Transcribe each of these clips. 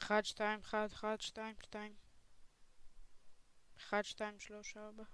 אחד, שתיים, אחד, אחד, שתיים, שתיים. אחד, שתיים, שלוש, ארבע.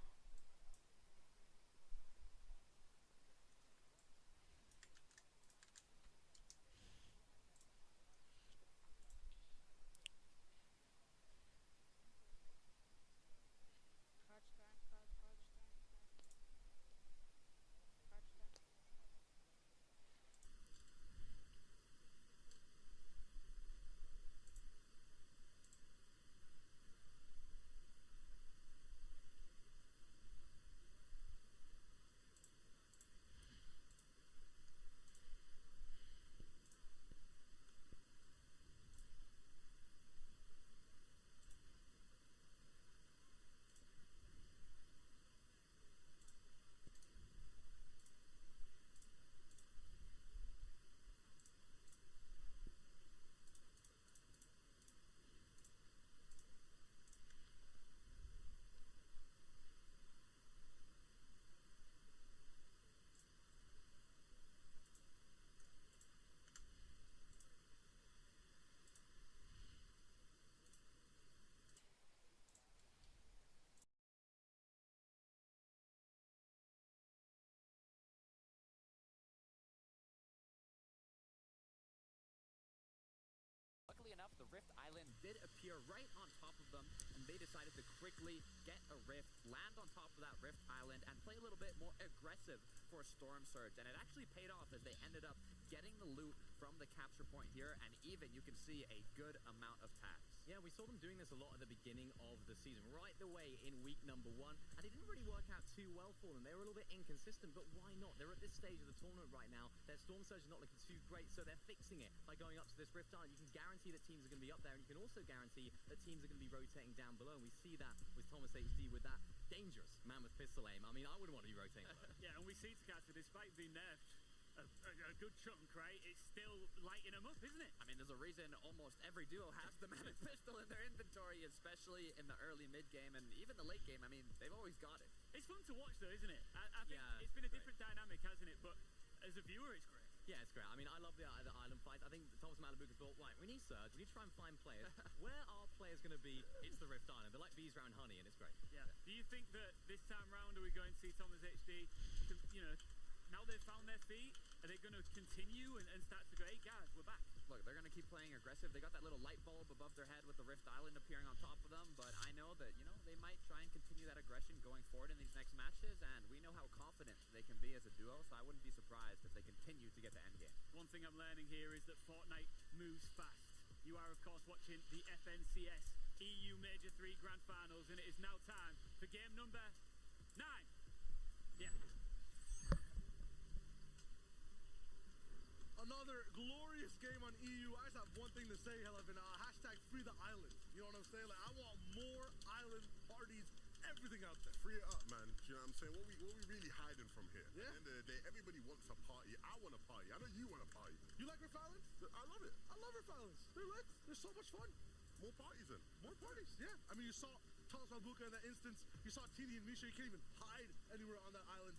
Luckily enough, the Rift Island did appear right on top of them, and they decided to quickly get a Rift, land on top of that Rift Island, and play a little bit more aggressive for Storm Surge. And it actually paid off as they ended up getting the loot from the capture point here, and even you can see a good amount of tags. Yeah, we saw them doing this a lot at the beginning of the season, right the way in week number 1, and it didn't really work out too well for them. They were a little bit inconsistent, but why not? They're at this stage of the tournament right now. Their Storm Surge is not looking too great, so they're fixing it by going up to this Rift Island. You can guarantee that teams are going to be up there, and you can also guarantee that teams are going to be rotating down below, and we see that with Thomas HD with that dangerous Mammoth pistol aim. I mean, I wouldn't want to be rotating below. Yeah, and we see Takata, despite being nerfed a good chunk, right? It's still lighting them up, isn't it? I mean, there's a reason almost every duo has the Mammoth pistol in their inventory, especially in the early mid game and even the late game. I mean, they've always got it. It's fun to watch, though, isn't it? I think Yeah, it's been a great. different dynamic, hasn't it? But as a viewer, it's great. Yeah, it's great. I mean, I love the island fights. I think Thomas Malabuka thought, right, we need Surge, we need to try and find players. Where are players going to be? It's the Rift Island. They're like bees around honey, and it's great. Yeah. Do you think that this time round are we going to see Thomas HD, now they've found their feet, are they going to continue and start to go, hey guys, we're back? Look, they're going to keep playing aggressive. They got that little light bulb above their head with the Rift Island appearing on top of them, but I know that, they might try and continue that aggression going forward in these next matches, and we know how confident they can be as a duo, so I wouldn't be surprised if they continue to get to endgame. One thing I'm learning here is that Fortnite moves fast. You are, of course, watching the FNCS EU Major 3 Grand Finals, and it is now time for game number 9. Yeah. Another glorious game on EU. I just have one thing to say, Helevin. Hashtag free the island. You know what I'm saying? Like, I want more island parties, everything out there. Free it up, man. Do you know what I'm saying? What we really hiding from here? Yeah. At the end of the day, everybody wants a party. I want a party. I know you want a party. You like Rift Islands? I love it. I love Rift Islands. They're lit. They're so much fun. More parties then. More parties, yeah. I mean, you saw Thomas Malbuka in that instance. You saw Tini and Misha. You can't even hide anywhere on that island.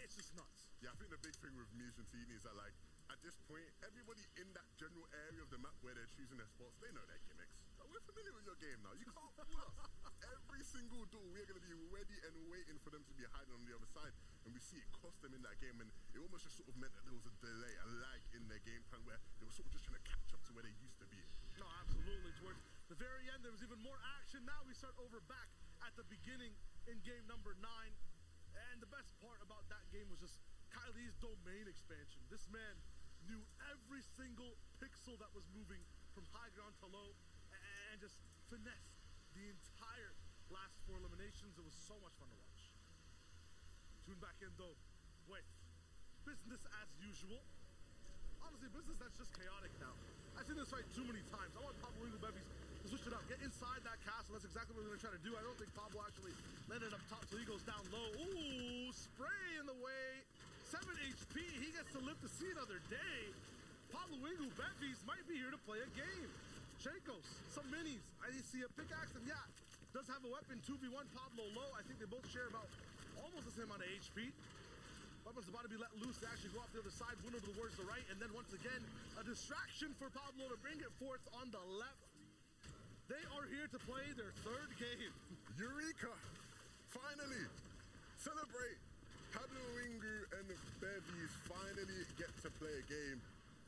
It's just nuts. Yeah, I think the big thing with Mish and Tini is that, like, at this point, everybody in that general area of the map where they're choosing their spots, they know their gimmicks. But we're familiar with your game now. You can't fool us. Every single duel, we're going to be ready and waiting for them to be hiding on the other side. And we see it cost them in that game. And it almost just sort of meant that there was a delay, a lag in their game plan where they were sort of just trying to catch up to where they used to be. No, absolutely. Towards the very end, there was even more action. Now we start over back at the beginning in game number 9. And the best part about that game was just Kylie's domain expansion. This man knew every single pixel that was moving from high ground to low and just finessed the entire last 4 eliminations. It was so much fun to watch. Tune back in though with business as usual. Honestly, business that's just chaotic now. I've seen this fight too many times. I want Pablo Wingo Bevies to switch it up. Get inside that castle. That's exactly what we're going to try to do. I don't think Pablo actually landed up top, so he goes down low. Ooh, spray in the way. 7 HP. He gets to live to see another day. Pablo Wingo Bevies might be here to play a game. Chenkos, some minis. I see a pickaxe, and yeah, does have a weapon. 2v1, Pablo low. I think they both share about almost the same amount of HP. Weapon's about to be let loose to actually go off the other side, Window towards the right, and then once again, a distraction for Pablo to bring it forth on the left. They are here to play their third game. Eureka! Finally! Celebrate! Pablo Ingu and Bevies finally get to play a game.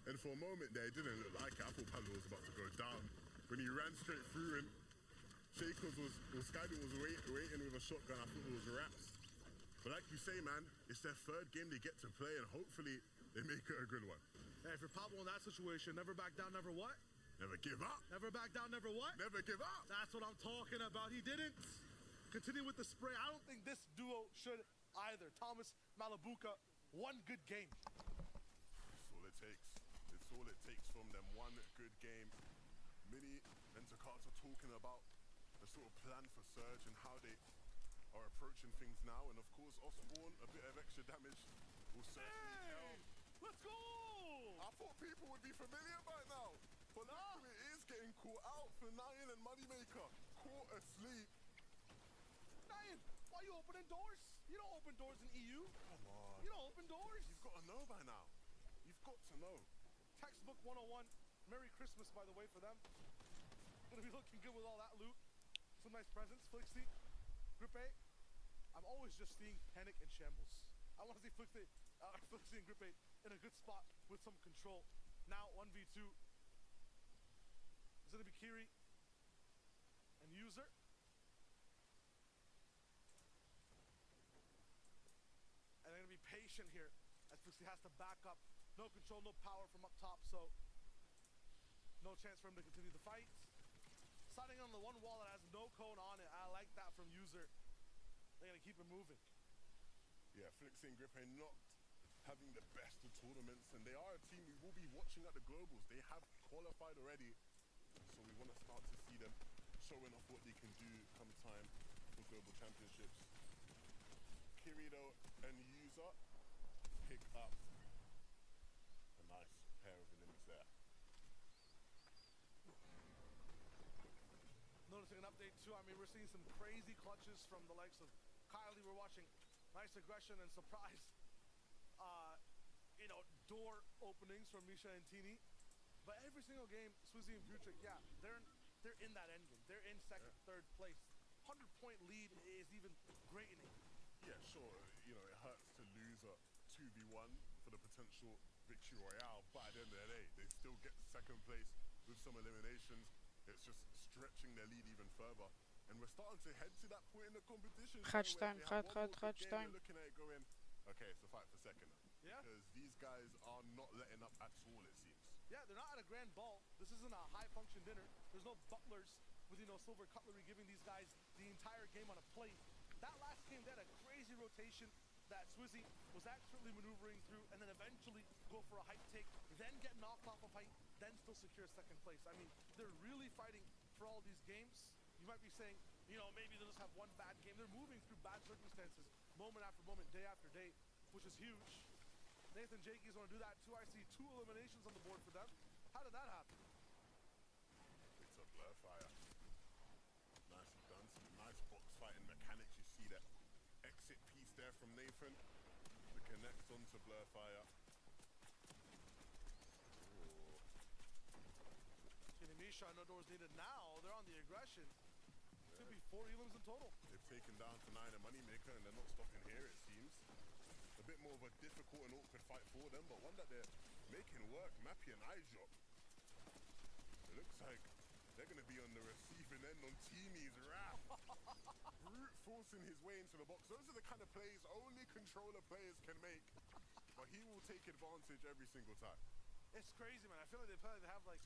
And for a moment there, it didn't look like it. I thought Pablo was about to go down. When he ran straight through and Shakers Skybit was waiting with a shotgun, I thought it was wraps. But like you say, man, it's their third game they get to play, and hopefully they make it a good one. Hey, if you're Pablo in that situation, never back down, never what? Never give up. Never back down, never what? Never give up. That's what I'm talking about. He didn't. Continue with the spray. I don't think this duo should either. Thomas Malabuka, one good game. That's all it takes. It's all it takes from them. One good game. Mini and Takata talking about the sort of plan for Surge and how they are approaching things now. And of course, Osborne, a bit of extra damage will certainly help. Let's go! I thought people would be familiar by now. But now it is getting caught out for Nyan and Moneymaker. Caught asleep. Nyan, why you opening doors? You don't open doors in EU. Come on. You don't open doors. You've got to know by now. You've got to know. Textbook 101. Merry Christmas, by the way, for them. Gonna be looking good with all that loot. Some nice presents. Flixie, Grip A. I'm always just seeing panic and shambles. I want to see Flixie and Grip A in a good spot with some control. Now 1v2. It's gonna be Kiri and User. And they're gonna be patient here as Flixie has to back up. No control, no power from up top, so no chance for him to continue the fight. Sliding on the one wall that has no cone on it. I like that from User. They're gonna keep it moving. Yeah, Flixie and Gripe not having the best of tournaments, and they are a team we will be watching at the Globals. They have qualified already, so we want to start to see them showing off what they can do come time for Global Championships. Kirito and User pick up a nice pair of limbs there. Noticing an update too, I mean, we're seeing some crazy clutches from the likes of Kylie. We're watching nice aggression and surprise, door openings from Misha and Tini. But every single game, Swizzy and Butrick, yeah, they're in that end game. They're in second, third place. 100-point lead is even greatening. Yeah, sure, it hurts to lose a 2v1 for the potential victory royale, but at the end of the day, they still get second place with some eliminations. It's just stretching their lead even further. And we're starting to head to that point in the competition. Crutch time, crutch time. You're looking at it going, okay, it's a fight for second. Yeah. Because these guys are not letting up at all, it seems. Yeah, they're not at a grand ball. This isn't a high-function dinner. There's no butlers with, silver cutlery giving these guys the entire game on a plate. That last game, they had a crazy rotation that Swizzy was actually maneuvering through, and then eventually go for a hype take, then get knocked off of height, then still secure second place. I mean, they're really fighting for all these games. You might be saying, maybe they'll just have one bad game. They're moving through bad circumstances, moment after moment, day after day, which is huge. Nathan Jakey's want to do that too. I see 2 eliminations on the board for them. How did that happen? It's a Blurfire. Nicely done. Some nice box fighting mechanics. You see that exit piece there from Nathan. The connect onto Blurfire. Misha, no doors needed now. They're on the aggression. Could be 4 elims in total. They've taken down Nyan and Moneymaker, and they're not stopping here, it seems. A bit more of a difficult and awkward fight for them, but one that they're making work. Mappy and iDrop. It looks like they're going to be on the receiving end on Teamy's wrath. Brute forcing his way into the box. Those are the kind of plays only controller players can make, but he will take advantage every single time. It's crazy, man. I feel like they have like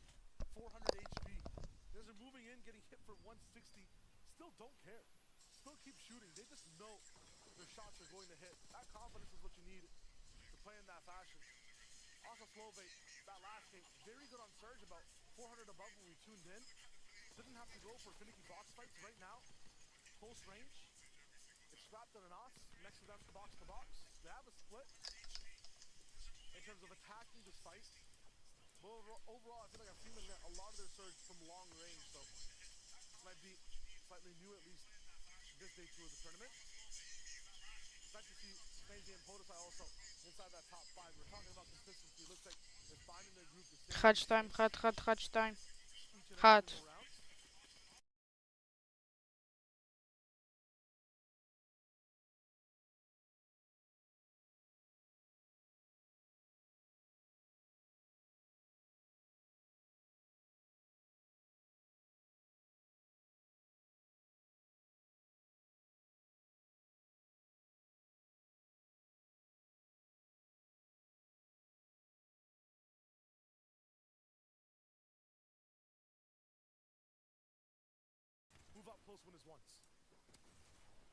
400 HP. Guys are moving in, getting hit for 160. Still don't care. Still keep shooting. They just know their shots are going to hit. That confidence is what you need to play in that fashion. Also, Slove, that last game, very good on Surge, about 400 above when we tuned in. Didn't have to go for finicky box fights right now. Close range. It's strapped on an os next to them, box to box. They have a split in terms of attacking this fight. But overall, I feel like I've seen them get a lot of their Surge from long range, so this might be slightly new, at least this day 2 of the tournament. Glad to see Snazy and Podesai also inside that top 5. We're talking about consistency. Looks like they're finding their group. Crutch time, crutch time. Each and every Hard. single round. most win is once.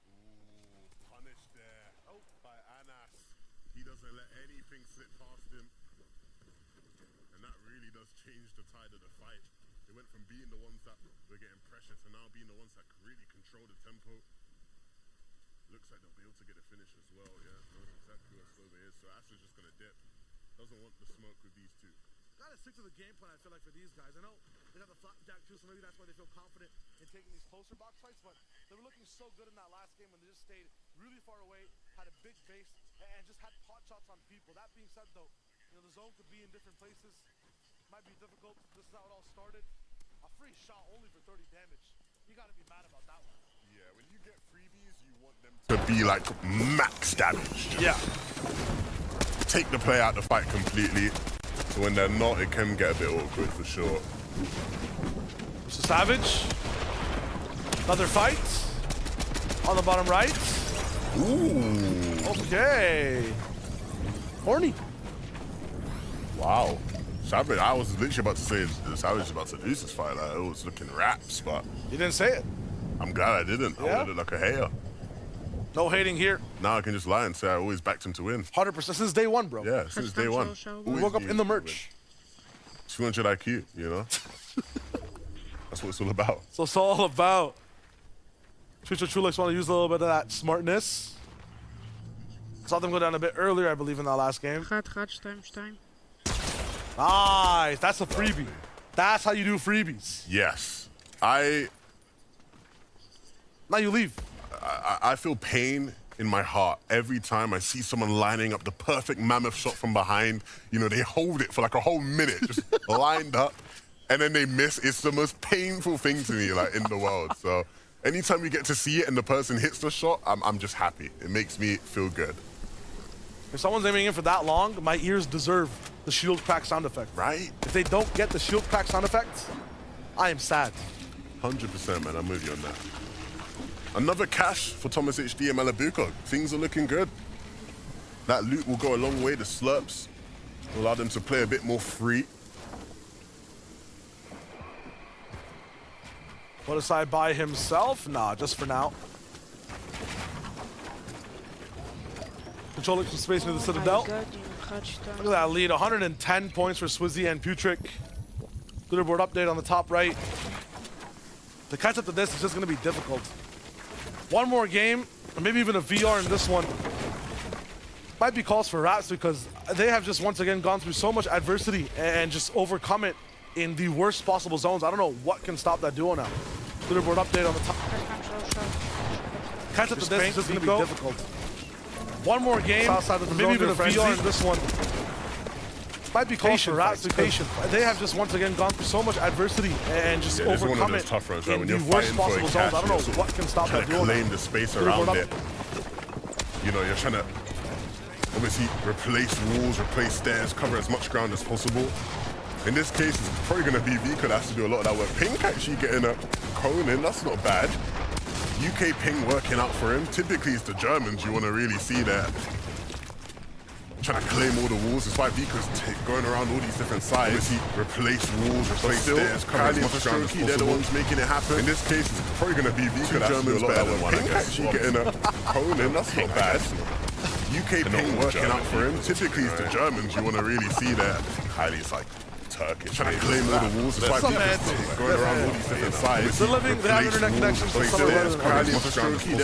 Ooh, punished there by Anas. He doesn't let anything slip past him. And that really does change the tide of the fight. They went from being the ones that were getting pressure to now being the ones that could really control the tempo. Looks like they'll be able to get a finish as well, yeah. Knows exactly where Slova is, so Astra's just going to dip. Doesn't want the smoke with these two. Gotta stick to the game plan, I feel like, for these guys. I know they got the flapjack too, so maybe that's why they feel confident in taking these closer box fights, but they were looking so good in that last game when they just stayed really far away, had a big base, and just had pot shots on people. That being said, though, you know, the zone could be in different places. Might be difficult. This is how it all started. A free shot only for 30 damage. You gotta be mad about that one. Yeah, when you get freebies, you want them to be like max damage. Yeah. Take the play out the fight completely. So when they're not, it can get a bit awkward for sure. Mr. Savage. Another fight. On the bottom right. Ooh. Okay. Horny. Wow. Savage, I was literally about to say Savage is about to lose this fight. Like, it was looking raps, but You didn't say it. I'm glad I didn't. I Yeah? wanted it like a hater. No hating here. Now I can just lie and say I always backed him to win. 100% since day one, bro. Yeah, since day one. We Always woke up knew in the he would merch. win. 200 IQ, you know? That's what it's all about. So it's all about. Chulex want to use a little bit of that smartness. Saw them go down a bit earlier, I believe, in that last game. Gaat, Stein. Nice. That's a freebie. That's how you do freebies. Yes. Now you leave. I feel pain in my heart every time I see someone lining up the perfect mammoth shot from behind. You know, they hold it for like a whole minute, just lined up, and then they miss. It's the most painful thing to me, like, in the world. So anytime you get to see it and the person hits the shot, I'm just happy. It makes me feel good. If someone's aiming in for that long, my ears deserve the shield crack sound effect. Right? If they don't get the shield crack sound effect, I am sad. 100%, man. I'm with you on that. Another cash for Thomas HD and Malabuko. Things are looking good. That loot will go a long way. The slurps will allow them to play a bit more free. Put aside by himself? Nah, just for now. Controlling some space near the Citadel. Look at that lead, 110 points for Swizzy and Putrick. Leaderboard update on the top right. To catch up to this is just gonna be difficult. One more game, or maybe even a VR in this one. Might be calls for Raps because they have just once again gone through so much adversity and just overcome it in the worst possible zones. I don't know what can stop that duo now. Leaderboard update on the top. Catch up to this is just gonna be difficult. One more game, outside of the maybe even a VR in this one. Might be calls for Raps because they have just once again gone through so much adversity and just overcome it tough runs, right? in When the you're worst fighting for a possible zones. catch, I don't know you're what can stop trying that to duo now. claim the space around it. You know, you're trying to obviously replace walls, replace stairs, cover as much ground as possible. In this case, it's probably going to be Vika that has to do a lot of that work. Pink actually getting a cone in, that's not bad. UK Ping working out for him. Typically, it's the Germans you want to really see there. Trying to claim all the walls. That's why Vika's going around all these different sides. Obviously, replace walls, replace stairs, cover as much ground as possible. They're the ones making it happen. In this case, it's probably going to be Vika that's doing a lot of that work. Ping actually getting a cone in, that's not bad. UK Ping working out for him. Typically, it's the Germans you want to really see there. Kylie's like Turkish. Trying to claim all the walls. That's why Vika's going around all these different sides. They're living, they have internet connections. They're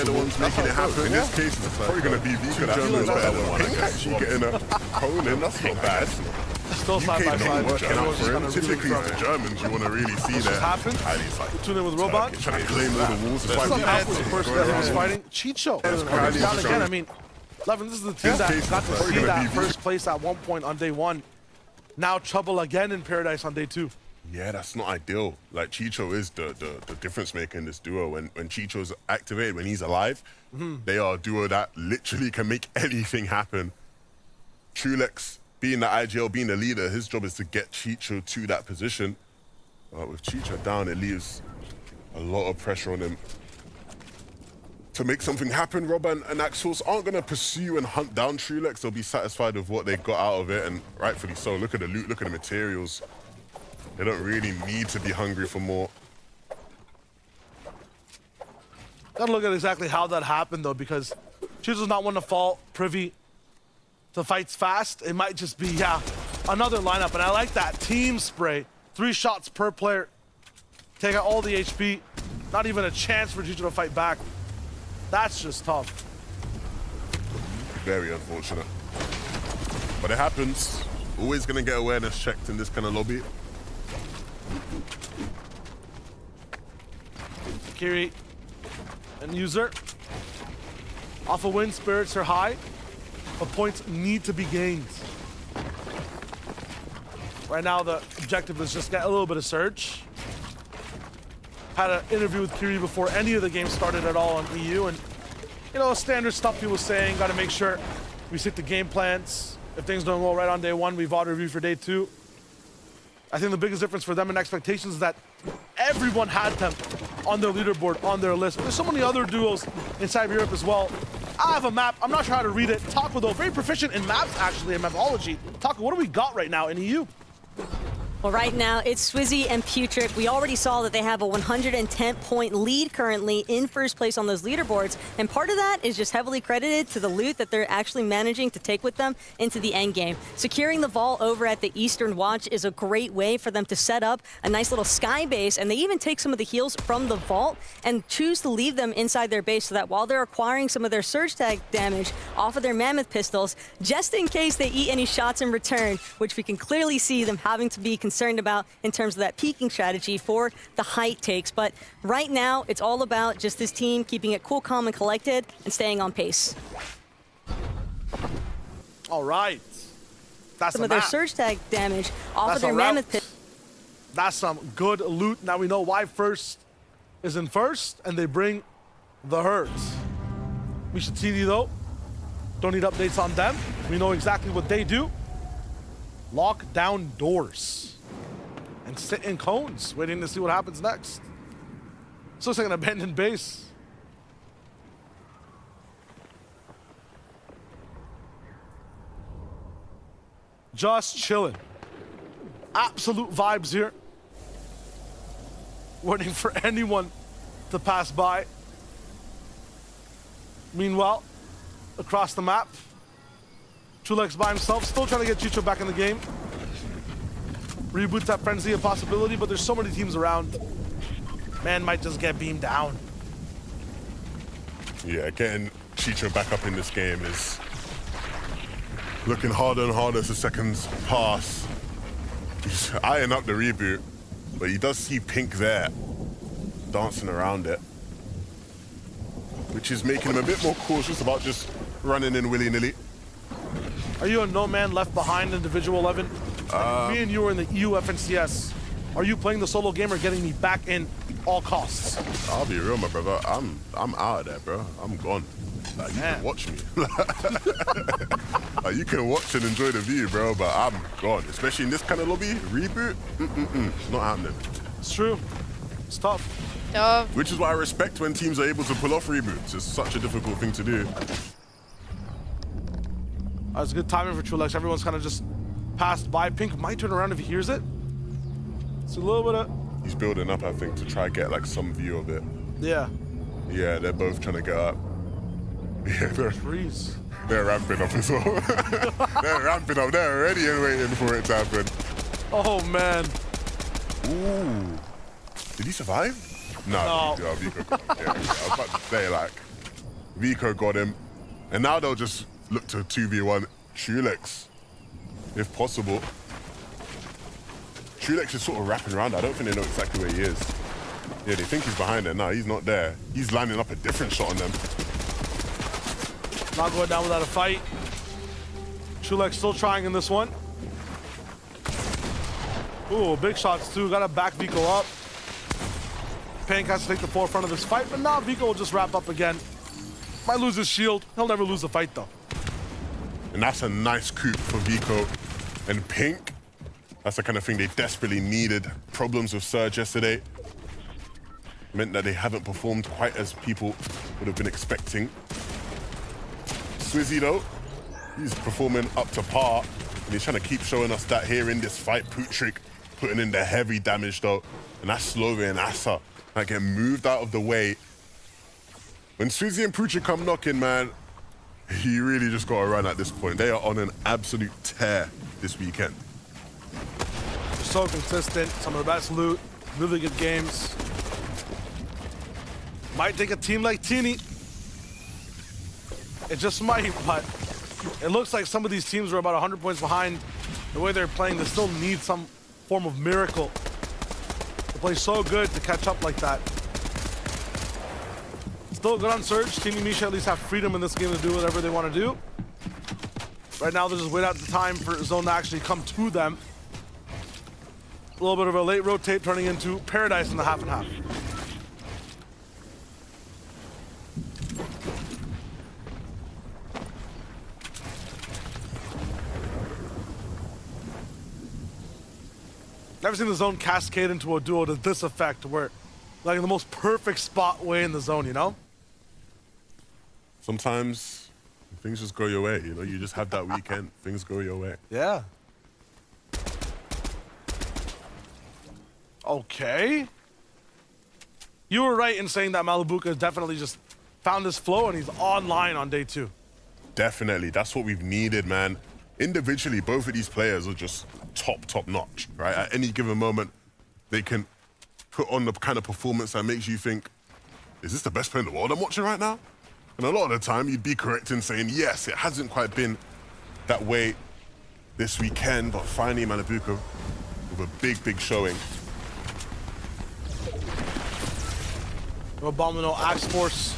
the ones making it happen. In this case, it's probably going to be Vika that's doing a lot of that work. Ping actually getting a cone in, that's not bad. Still side by UK side. Ping working out for him. Typically, it's the Germans you want to really see there. Kylie's like Tune in with Robot. Turkish. Trying to claim all the walls. That's why Some heads, Vika's of course, going that he around was all fighting. Chicho. Kylie's Down again, strong. I mean, Levin, this is the team that got to see that first place at one point on day one. Now trouble again in Paradise on day two. Yeah, that's not ideal. Like, Chicho is the difference maker in this duo. When Chicho's activated, when he's alive, they are a duo that literally can make anything happen. Trulex, being the IGL, being the leader, his job is to get Chicho to that position. With Chicho down, it leaves a lot of pressure on him. To make something happen, Rob and Axels aren't going to pursue and hunt down Trulex. They'll be satisfied with what they got out of it, and rightfully so. Look at the loot, look at the materials. They don't really need to be hungry for more. Gotta look at exactly how that happened though, because Chizo's not one to fall privy to fights fast. It might just be, yeah, another lineup. And I like that team spray. 3 shots per player. Take out all the HP. Not even a chance for Chizo to fight back. That's just tough. Very unfortunate. But it happens. Always gonna get awareness checked in this kind of lobby. Kiri and User. Off a win, spirits are high, but points need to be gained. Right now, the objective is just get a little bit of surge. Had an interview with Kiri before any of the games started at all on EU, and you know, standard stuff he was saying, got to make sure we stick to game plans. If things don't go right on day 1, we VOD review for day 2. I think the biggest difference for them in expectations is that everyone had them on their leaderboard, on their list. There's so many other duos inside of Europe as well. I have a map. I'm not sure how to read it. Taco, though, very proficient in maps, actually, in mapology. Taco, what do we got right now in EU? Well, right now, it's Swizzy and Putrid. We already saw that they have a 110-point lead currently in first place on those leaderboards. And part of that is just heavily credited to the loot that they're actually managing to take with them into the end game. Securing the vault over at the Eastern Watch is a great way for them to set up a nice little sky base. And they even take some of the heals from the vault and choose to leave them inside their base so that while they're acquiring some of their surge tag damage off of their mammoth pistols, just in case they eat any shots in return, which we can clearly see them having to be concerned about in terms of that peaking strategy for the height takes. But right now, it's all about just this team keeping it cool, calm, and collected and staying on pace. All right. That's some of their surge tag damage off of their mammoth pit. That's some good loot. Now we know why first is in first, and they bring the herds. Misha TD, though, don't need updates on them. We know exactly what they do. Lock down doors and sit in cones, waiting to see what happens next. So it's like an abandoned base. Just chilling. Absolute vibes here. Waiting for anyone to pass by. Meanwhile, across the map, Chulex by himself, still trying to get Chicho back in the game. Reboot that frenzy a possibility, but there's so many teams around. Man might just get beamed down. Yeah, getting Chicho back up in this game is looking harder and harder as the seconds pass. He's eyeing up the reboot, but he does see Pink there, dancing around it, which is making him a bit more cautious about just running in willy-nilly. Are you a no man left behind individual 11? Me and you are in the EU FNCS. Are you playing the solo game or getting me back in all costs? I'll be real, my brother. I'm out of there, bro. I'm gone. Like, you can watch me. Like, you can watch and enjoy the view, bro, but I'm gone. Especially in this kind of lobby, reboot, it's not happening. It's true. It's tough. Which is why I respect when teams are able to pull off reboots. It's such a difficult thing to do. That's good timing for Chulex. Everyone's kind of just passed by. Pink might turn around if he hears it. It's a little bit of... He's building up, I think, to try get like some view of it. Yeah. Yeah, they're both trying to get up. Yeah, they're ramping up as well. They're ramping up. They're already waiting for it to happen. Oh, man. Ooh. Did he survive? No. Yeah, Vico got him. Yeah, I was about to say, like, Vico got him. And now they'll just look to 2v1 Chulex, if possible. Chulex is sort of wrapping around. I don't think they know exactly where he is. Yeah, they think he's behind there. No, he's not there. He's lining up a different shot on them. Not going down without a fight. Chulex still trying in this one. Ooh, big shots too. Gotta back Vico up. Pink has to take the forefront of this fight, but now Vico will just wrap up again. Might lose his shield. He'll never lose the fight though. And that's a nice coup for Vico and Pink. That's the kind of thing they desperately needed. Problems with Surge yesterday meant that they haven't performed quite as people would have been expecting. Swizzy though, he's performing up to par, and he's trying to keep showing us that here in this fight. Putrid putting in the heavy damage though, and that's slowing Asa. Like, get moved out of the way. when Swizzy and Pucha come knocking, man, you really just got to run at this point. They are on an absolute tear this weekend. So consistent, some of the best loot, really good games. Might take a team like Teeny. It just might, but it looks like some of these teams are about 100 points behind. The way they're playing, they still need some form of miracle. They play so good to catch up like that. Still good on Surge. Team Misha at least have freedom in this game to do whatever they want to do. Right now, they're just waiting out the time for Zone to actually come to them. A little bit of a late rotate turning into Paradise in the half and half. Never seen the Zone cascade into a duo to this effect where, like, in the most perfect spot way in the Zone, you know? Sometimes things just go your way, you know? You just have that weekend, things go your way. Yeah. Okay. You were right in saying that Malibuka definitely just found his flow and he's online on day 2. Definitely. That's what we've needed, man. Individually, both of these players are just top notch, right? At any given moment, they can put on the kind of performance that makes you think, is this the best player in the world I'm watching right now? And a lot of the time, you'd be correct in saying, yes, it hasn't quite been that way this weekend, but finally, Malibuka with a big showing. Abominable Axe Force.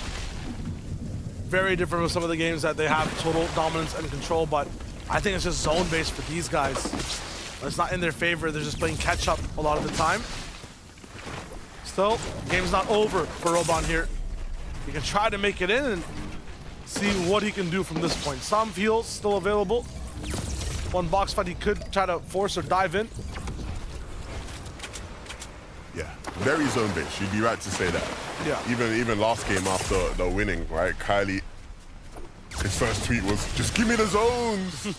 Very different from some of the games that they have total dominance and control, but I think it's just zone-based for these guys. It's not in their favor. They're just playing catch-up a lot of the time. Still, game's not over for Robon here. He can try to make it in and see what he can do from this point. Some heals still available. One box fight he could try to force or dive in. Yeah, very zone-based. You'd be right to say that. Yeah. Even last game after the winning, right? Kylie, his first tweet was, just give me the zones.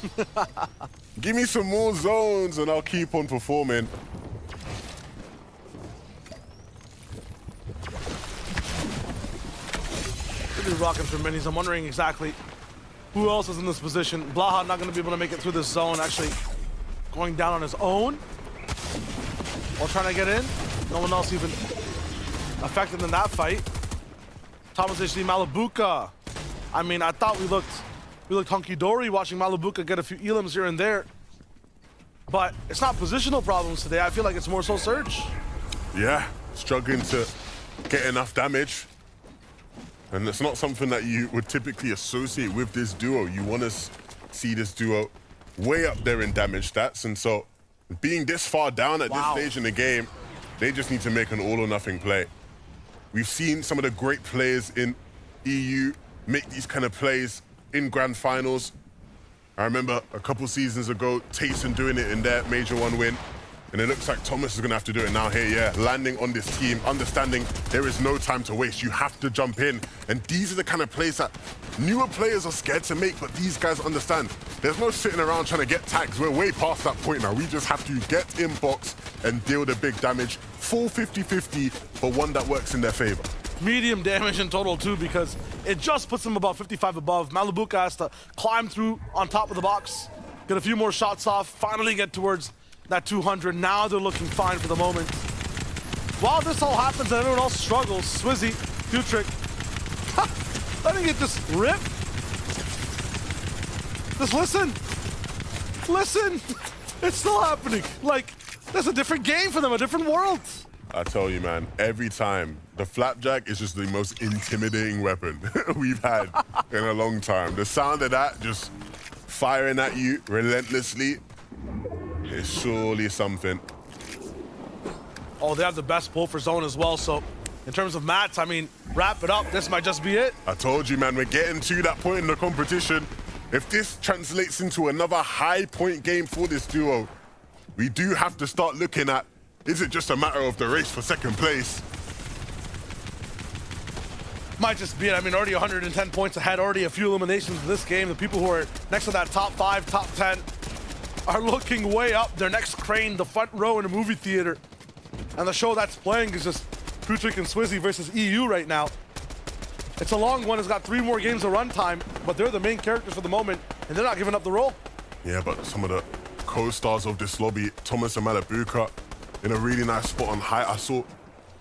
Give me some more zones and I'll keep on performing. Really rocking for minis. I'm wondering exactly who else is in this position. Blaha not going to be able to make it through this zone, actually going down on his own while trying to get in. No one else even affected in that fight. Thomas HD Malibuka. I mean, I thought we looked hunky-dory watching Malibuka get a few elims here and there. But it's not positional problems today. I feel like it's more so Surge. Yeah, struggling to get enough damage. And it's not something that you would typically associate with this duo. You want to see this duo way up there in damage stats. And so being this far down at this stage in the game, they just need to make an all or nothing play. We've seen some of the great players in EU make these kind of plays in grand finals. I remember a couple seasons ago, Tayson doing it in their Major 1 win. And it looks like Thomas is going to have to do it now here, yeah. Landing on this team, understanding there is no time to waste. You have to jump in. And these are the kind of plays that newer players are scared to make, but these guys understand. There's no sitting around trying to get tags. We're way past that point now. We just have to get in box and deal the big damage. Full 50-50, but one that works in their favor. Medium damage in total too, because it just puts them about 55 above. Malibuka has to climb through on top of the box, get a few more shots off, finally get towards that 200. Now they're looking fine for the moment. While this all happens and everyone else struggles, Swizzy, Futric, letting it just rip. Just listen. Listen. It's still happening. Like, there's a different game for them, a different world. I tell you, man, every time, the Flapjack is just the most intimidating weapon we've had in a long time. The sound of that just firing at you relentlessly is surely something. Oh, they have the best pull for zone as well, so in terms of mats, I mean, wrap it up. This might just be it. I told you, man, we're getting to that point in the competition. If this translates into another high-point game for this duo, we do have to start looking at, is it just a matter of the race for second place? Might just be it. I mean, already 110 points ahead, already a few eliminations in this game. The people who are next to that top 5, top 10 are looking way up. Their next crane, the front row in a movie theater. And the show that's playing is just Putrick and Swizzy versus EU right now. It's a long one. It's got 3 more games of runtime, but they're the main characters for the moment, and they're not giving up the role. Yeah, but some of the co-stars of this lobby, Thomas and Malabuka, in a really nice spot on height. I saw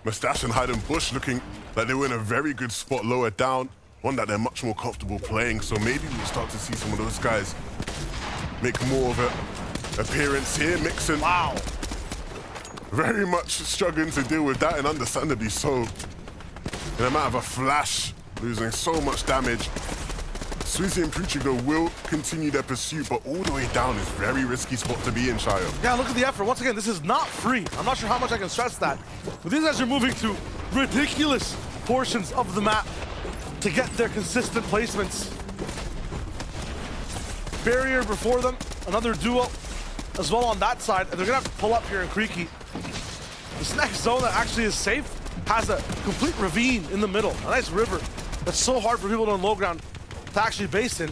Mustache and Hayden Bush looking like they were in a very good spot lower down, one that they're much more comfortable playing. So maybe we'll start to see some of those guys make more of an appearance here. Mixon, Wow. very much struggling to deal with that, and understandably so. In a matter of a flash, losing so much damage. Swizzy and Puchigo will continue their pursuit, but all the way down is very risky spot to be in, Shayo. Yeah, look at the effort. Once again, this is not free. I'm not sure how much I can stress that. But these guys are moving through ridiculous portions of the map to get their consistent placements. Barrier before them, another duo as well on that side. And they're gonna have to pull up here in Creaky. This next zone that actually is safe has a complete ravine in the middle, a nice river. That's so hard for people on low ground to actually base in.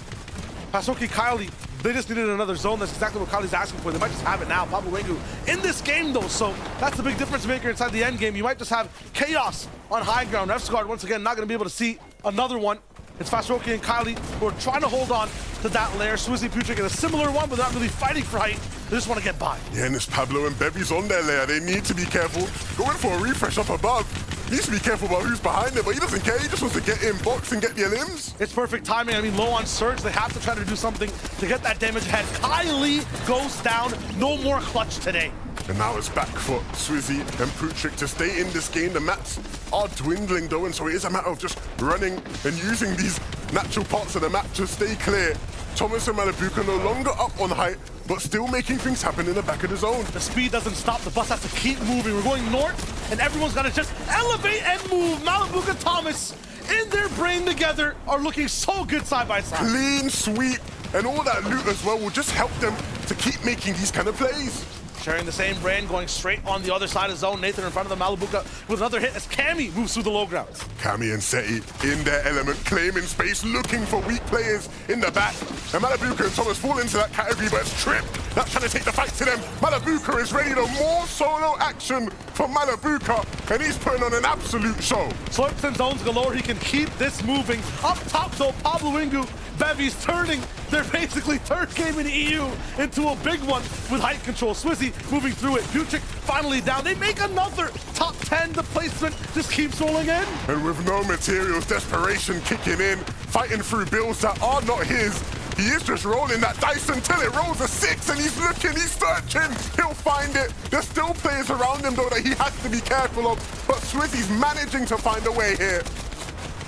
Pasoki, Kylie, they just needed another zone. That's exactly what Kylie's asking for. They might just have it now. Pablo Wengu in this game though, so that's the big difference maker inside the end game. You might just have chaos on high ground. F-Squad once again not gonna be able to see another one. It's Fasroki and Kylie who are trying to hold on to that lair. Swizzy, Putrick in a similar one, but not really fighting for height. They just want to get by. Yeah, and it's Pablo and Bevy's on their lair. They need to be careful. Going for a refresh up above. Needs to be careful about who's behind it, but he doesn't care. He just wants to get in box and get the limbs. It's perfect timing. I mean, low on Surge. They have to try to do something to get that damage ahead. Kylie goes down. No more clutch today. And now it's back for Swizzy and Putrick to stay in this game. The mats are dwindling though, and so it is a matter of just running and using these natural parts of the map to stay clear. Thomas and Malabuka no longer up on height, but still making things happen in the back of the zone. The speed doesn't stop. The bus has to keep moving. We're going north, and everyone's got to just elevate and move. Malabuka, Thomas, in their brain together, are looking so good side by side. Clean sweep, and all that loot as well will just help them to keep making these kind of plays. Sharing the same brain, going straight on the other side of zone. Nathan in front of the Malabuka with another hit as Cammy moves through the low ground. Cammy and Seti in their element, claiming space, looking for weak players in the back. And Malabuka and Thomas fall into that category, but it's Trip that's trying to take the fight to them. Malabuka is ready to more solo action for Malabuka, and he's putting on an absolute show. Slurps and zones galore. He can keep this moving. Up top though, Pablo Wingu, Bevy's turning their basically third game in EU into a big one with height control. Swizzy moving through it. Putrick finally down. They make another top 10. The placement just keeps rolling in. And with no materials, desperation kicking in, fighting through builds that are not his. He is just rolling that dice until it rolls a 6, and he's looking, he's searching. He'll find it. There's still players around him though that he has to be careful of, but Swizzy's managing to find a way here.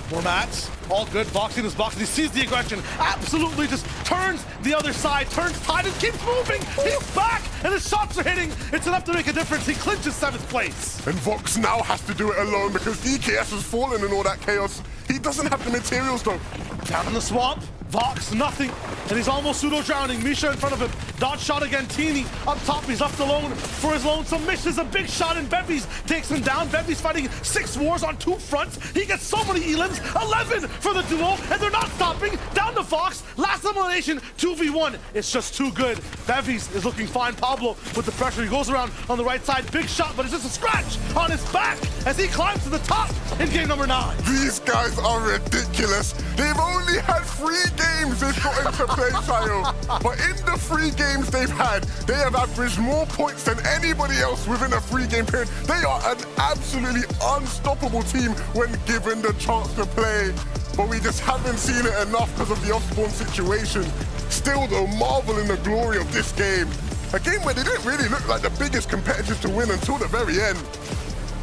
More mats, all good, boxing his box, he sees the aggression, absolutely just turns the other side, turns tide and keeps moving, he's back, and his shots are hitting, it's enough to make a difference, he clinches 7th place. And Vox now has to do it alone because DKS has fallen in all that chaos. He doesn't have the materials though. Down in the swamp, Vox, nothing, and he's almost pseudo-drowning. Misha in front of him, dodge shot again, Teeny up top, he's left alone for his lonesome. Misha's a big shot, and Bevy's takes him down. Bevy's fighting 6 wars on 2 fronts. He gets so many elims, 11 for the duo, and they're not stopping. Down to Fox, last elimination, 2v1. It's just too good. Bevy's is looking fine. Pablo with the pressure, he goes around on the right side, big shot, but it's just a scratch on his back as he climbs to the top in game number 9. These guys are ridiculous. They've only had 3 games they've got into play, Shayo. But in the 3 games they've had, they have averaged more points than anybody else within a 3-game period. They are an absolutely unstoppable team when given the chance to play. But we just haven't seen it enough because of the off-spawn situation. Still though, marvel in the glory of this game. A game where they didn't really look like the biggest competitors to win until the very end.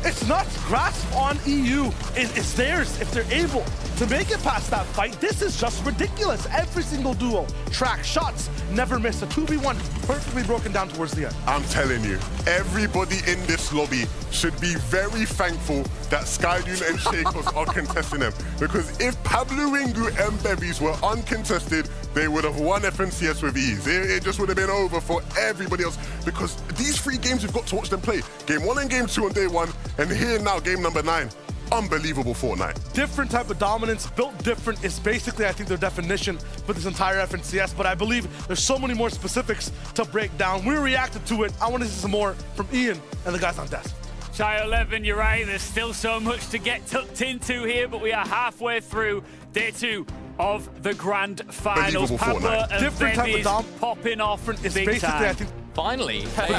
It's nuts. Grasp on EU. It's theirs if they're able to make it past that fight. This is just ridiculous. Every single duo, track, shots, never miss. A 2v1 perfectly broken down towards the end. I'm telling you, everybody in this lobby should be very thankful that Skydune and Shakos are contesting them. Because if Pablo Wingu and Bevies were uncontested, they would have won FNCS with ease. It just would have been over for everybody else. Because these 3 games, we've got to watch them play. Game 1 and Game 2 on day 1, and here now, game number 9. Unbelievable Fortnite. Different type of dominance, built different is basically, I think, their definition for this entire FNCS, but I believe there's so many more specifics to break down. We reacted to it. I want to see some more from Ian and the guys on desk. Chai 11, you're right. There's still so much to get tucked into here, but we are halfway through day 2 of the grand finals. Unbelievable Pablo Fortnite. and Different type of Bevis dom. popping off It's big basically, I time. think, Finally, entire when they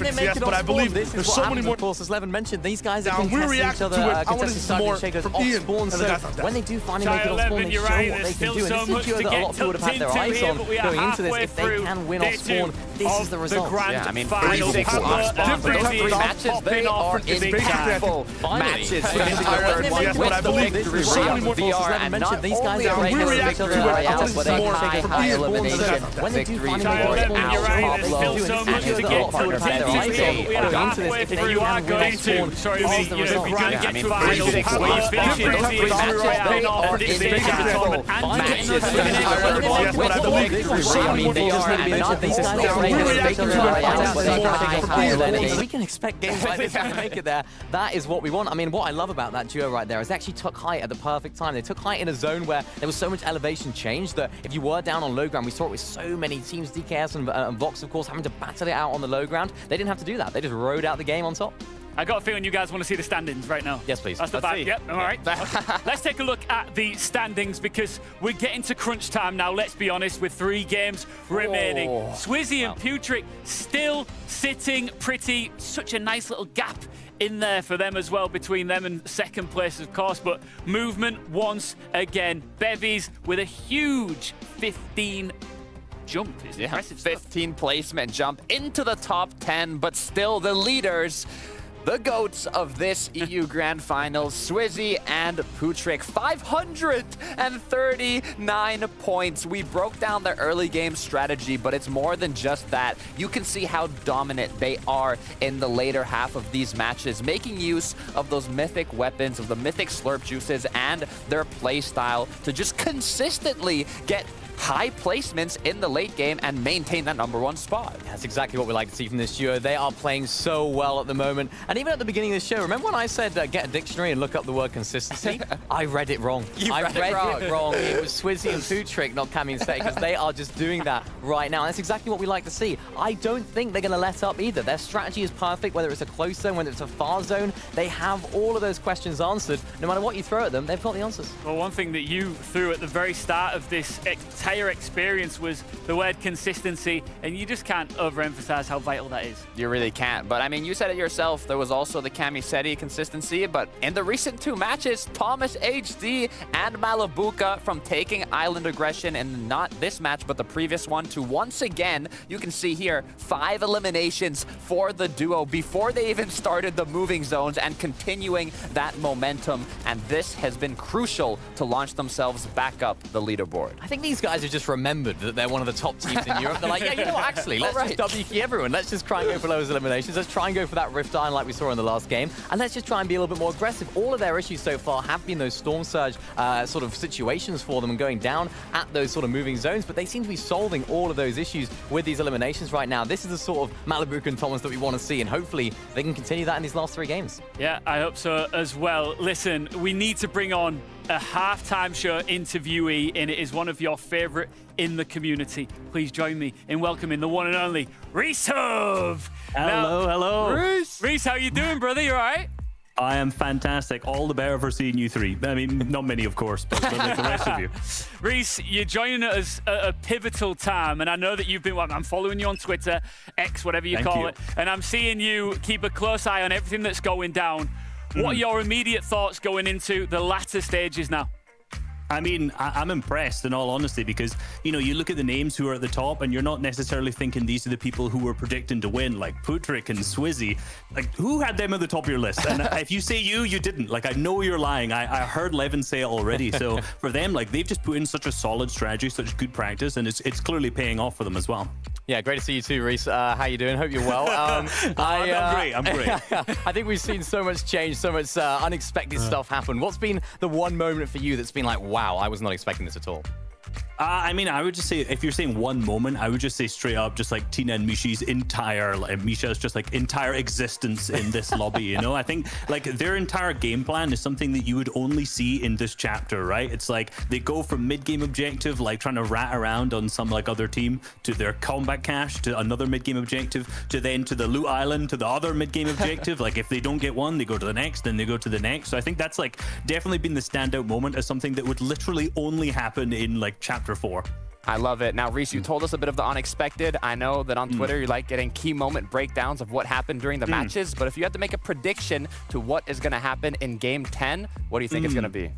efforts, make yes, it but on I believe Spawn, this is there's what so happens, many more- of course, as Levin mentioned, these guys are Now, we contesting each reacted other, to it. I wanted to contesting see Sergeant more Shakers from off Ian, Spawn, and so that's not that. when they do finally Chai make it on Spawn, 11, they you're show right, what there's they can still do. And so this is a much duo to that a lot get of people would have had their tucked eyes into here, on but we are going into this. halfway If they through can win day off Spawn, 2 this of is the result. grand Yeah, I mean, finals. 3-6 Pablo on and Spawn for different those Bevis three type of matches. popping They off are into big impactful Finally. matches for When this they third make one it with on the Spawn, victory this is from what VR, Levin and mentioned, not these guys only are are ready they to the make victory it royale, on but Spawn. a high Ian Bourne, elimination When they do victory finally for make it on Chai 11, Spawn, you're right, how there's they still do, so and much this is to what a get lot of people tucked would have had their into eyes here, on but we are going into this. halfway If they through. can You are win going off Spawn, to, sorry, this is the you're result. going to Yeah, I get mean, to finals. 3-6 Pablo wins, finishing different the type of victory matches. royale They off are this in big big time. time. And matches getting those for this eliminations third on the one Yes, with but I the believe victory so from many more VR, players and than not these guys only are are ready they to the make victory it royale, but a high If elimination. we can expect games like this to make it there, that is what we want. I mean, what I love about that duo right there is they actually took height at the perfect time. They took height in a zone where there was so much elevation change that if you were down on low ground, we saw it with so many teams, DKS and Vox, of course, having to battle it out on the low ground. They didn't have to do that. They just rode out the game on top. I got a feeling you guys want to see the standings right now. Yes, please. That's the Let's back. see. Yep. All right. Let's take a look at the standings because we're getting to crunch time now. Let's be honest, with 3 games remaining. Swizzy and Putrick still sitting pretty. Such a nice little gap in there for them as well, between them and second place, of course. But movement once again. Bevies with a huge 15 jump. It's impressive stuff. 15 placement jump into the top 10, but still the leaders, the GOATs of this EU Grand Finals, Swizzy and Putrick. 539 points. We broke down their early game strategy, but it's more than just that. You can see how dominant they are in the later half of these matches, making use of those mythic weapons, of the mythic slurp juices, and their play style to just consistently get high placements in the late game and maintain that #1 spot. That's exactly what we like to see from this duo. They are playing so well at the moment. And even at the beginning of the show, remember when I said get a dictionary and look up the word consistency? I read it wrong. I read it wrong. It was Swizzy and Putrick, not Cami and State, because they are just doing that right now. And that's exactly what we like to see. I don't think they're going to let up either. Their strategy is perfect, whether it's a close zone, whether it's a far zone. They have all of those questions answered. No matter what you throw at them, they've got the answers. Well, one thing that you threw at the very start of this entire experience was the word consistency, and you just can't overemphasize how vital that is. You really can't. But I mean, you said it yourself. There was also the Camiseti consistency. But in the recent 2 matches, Thomas HD and Malabuka, from taking Island Aggression in not this match, but the previous one, to once again, you can see here, 5 eliminations for the duo before they even started the moving zones and continuing that momentum. And this has been crucial to launch themselves back up the leaderboard. I think these guys have just remembered that they're one of the top teams in Europe. They're like, yeah, you know what, actually, let's just W key everyone. Let's just try and go for those eliminations. Let's try and go for that Rift Iron like we saw in the last game. And let's just try and be a little bit more aggressive. All of their issues so far have been those Storm Surge sort of situations for them and going down at those sort of moving zones. But they seem to be solving all of those issues with these eliminations right now. This is the sort of Malabuka and Thomas that we want to see. And hopefully they can continue that in these last 3 games. Yeah, I hope so as well. Listen, we need to bring on a halftime show interviewee, and it is one of your favorite in the community. Please join me in welcoming the one and only Reese Hove. Hello. Reese, how you doing, brother? You all right? I am fantastic. All the better for seeing you 3. I mean, not many, of course, but like the rest of you. Reese, you're joining us at a pivotal time, and I know that you've been, I'm following you on Twitter, X, whatever you call it, and I'm seeing you keep a close eye on everything that's going down. What are your immediate thoughts going into the latter stages now? I mean, I'm impressed in all honesty because, you know, you look at the names who are at the top and you're not necessarily thinking these are the people who were predicting to win, like Putrick and Swizzy. Like, who had them at the top of your list? And if you say you didn't. Like, I know you're lying. I heard Levin say it already. So for them, like, they've just put in such a solid strategy, such good practice, and it's clearly paying off for them as well. Yeah, great to see you too, Reese. How you doing? Hope you're well. I'm great. I think we've seen so much change, so much unexpected stuff happen. What's been the one moment for you that's been like, wow, I was not expecting this at all? I mean, I would just say, if you're saying one moment, I would just say straight up, just like Tina and Misha's entire existence in this lobby, you know? I think like their entire game plan is something that you would only see in this chapter, right? It's like they go from mid-game objective, like trying to rat around on some like other team, to their combat cache, to another mid-game objective, to then to the loot island, to the other mid-game objective. Like if they don't get one, they go to the next, then they go to the next. So I think that's like definitely been the standout moment as something that would literally only happen in like chapter 4. I love it. Now, Reese, you told us a bit of the unexpected. I know that on Twitter, you like getting key moment breakdowns of what happened during the matches. But if you had to make a prediction to what is going to happen in Game 10, what do you think it's going to be?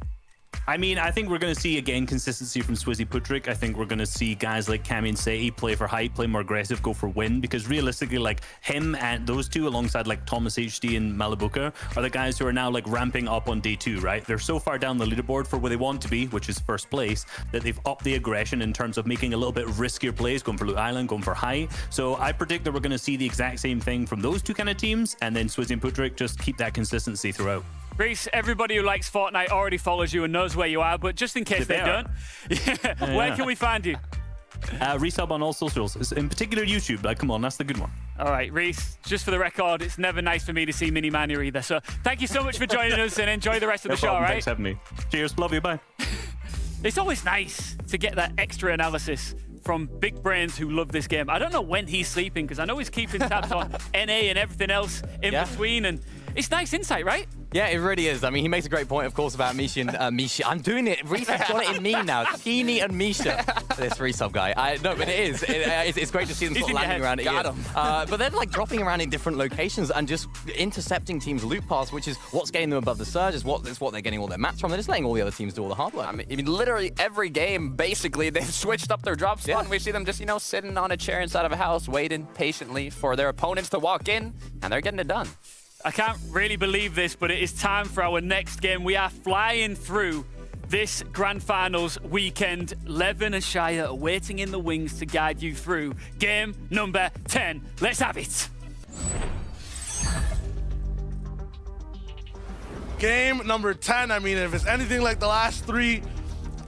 I mean, I think we're going to see, again, consistency from Swizzy Putrick. I think we're going to see guys like Cammy and Seti play for height, play more aggressive, go for win. Because realistically, like him and those two, alongside like Thomas HD and Malabuka, are the guys who are now like ramping up on day 2, right? They're so far down the leaderboard for where they want to be, which is first place, that they've upped the aggression in terms of making a little bit riskier plays, going for Loot Island, going for high. So I predict that we're going to see the exact same thing from those two kind of teams. And then Swizzy and Putrick just keep that consistency throughout. Reese, everybody who likes Fortnite already follows you and knows where you are, but just in case they don't, where can we find you? Resub on all socials, in particular YouTube. Like, come on, that's the good one. All right, Reese, just for the record, it's never nice for me to see Minimania either. So thank you so much for joining us and enjoy the rest of the show, all right? Thanks for having me. Cheers, love you, bye. It's always nice to get that extra analysis from big brains who love this game. I don't know when he's sleeping, because I know he's keeping tabs on NA and everything else in between, and it's nice insight, right? Yeah, it really is. I mean, he makes a great point, of course, about Misha and Misha. I'm doing it. Reese has got it in me now. Teeny and Misha. This resub guy. No, but it is. It's great to see them sort of landing around it. But they're like dropping around in different locations and just intercepting teams' loot paths, which is what's getting them above the surge. It's what they're getting all their mats from. They're just letting all the other teams do all the hard work. I mean, literally every game, basically, they've switched up their drop spot. Yeah. We see them just, sitting on a chair inside of a house, waiting patiently for their opponents to walk in, and they're getting it done. I can't really believe this, but it is time for our next game. We are flying through this Grand Finals weekend. Levin and Shia are waiting in the wings to guide you through game number 10. Let's have it. Game number 10. I mean, if it's anything like the last 3,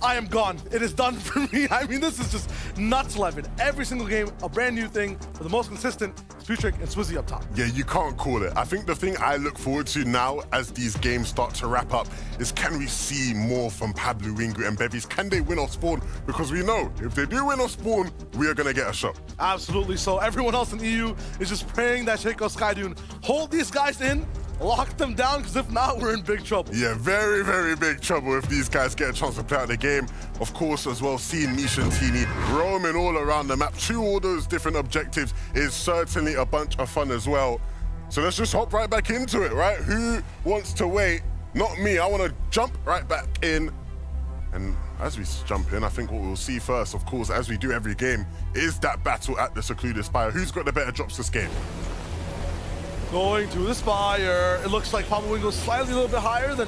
I am gone. It is done for me. I mean, this is just nuts, Levin. Every single game, a brand new thing. For the most consistent, Putrick and Swizzy up top. Yeah, you can't call it. I think the thing I look forward to now as these games start to wrap up is, can we see more from Pablo, Wingu and Bevies? Can they win off spawn? Because we know if they do win off spawn, we are going to get a shot. Absolutely. So everyone else in EU is just praying that Shaco Skydune hold these guys in, lock them down, because if not, we're in big trouble. Yeah, very, very big trouble if these guys get a chance to play out the game. Of course, as well, seeing Misha and Teeny roaming all around the map to all those different objectives is certainly a bunch of fun as well. So let's just hop right back into it, right? Who wants to wait? Not me. I want to jump right back in. And as we jump in, I think what we'll see first, of course, as we do every game, is that battle at the Secluded Spire. Who's got the better drops this game? Going to the Spire. It looks like Pablo Wingu slightly a little bit higher than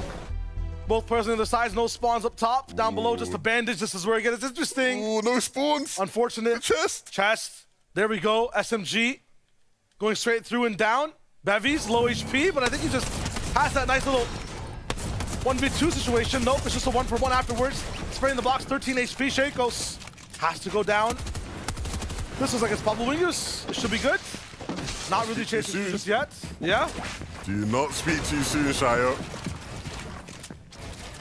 both persons on the sides. No spawns up top. Down below, just a bandage. This is where it gets interesting. Ooh, no spawns. Unfortunate. Chest. There we go. SMG going straight through and down. Bevies, low HP, but I think he just has that nice little 1v2 situation. Nope, it's just a 1-for-1 afterwards. Spraying the box, 13 HP. Shakos has to go down. This looks like it's Pablo Wingu's. It should be good. Not really chasing just yet. Yeah? Do not speak too soon, Shayo.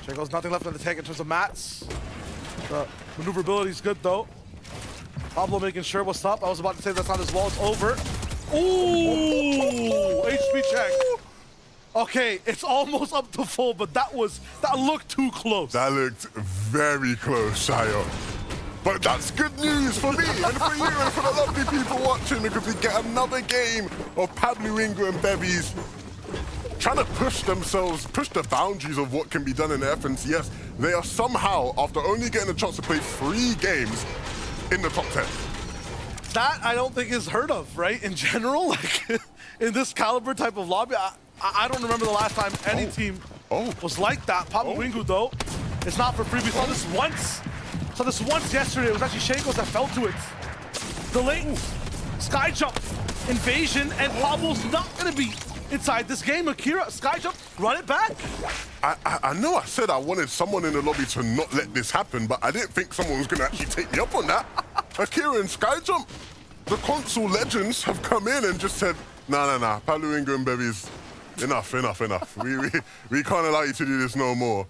Shakos, nothing left on the tank in terms of mats. The maneuverability is good, though. Pablo making sure what's up. I was about to say that's not his wall. It's over. Ooh! HP check. Okay, it's almost up to full, but that looked too close. That looked very close, Shayo. But that's good news for me and for you and for the lovely people watching, because we get another game of Pablo Wingu and Bevies trying to push themselves, push the boundaries of what can be done in the FNCS. They are somehow, after only getting a chance to play 3 games, in the top 10. That I don't think is heard of, right? In general, like in this caliber type of lobby, I don't remember the last time any team was like that. Pablo Wingu, though, it's not for free. We saw this once. So this once yesterday, it was actually Shakos that fell to it. The late sky jump invasion, and Pablo's not going to be inside this game. Akira, Skyjump, run it back. I know I said I wanted someone in the lobby to not let this happen, but I didn't think someone was going to actually take me up on that. Akira and Skyjump, the console legends have come in and just said, nah, Paluingo and Bevies, enough. We can't allow you to do this no more.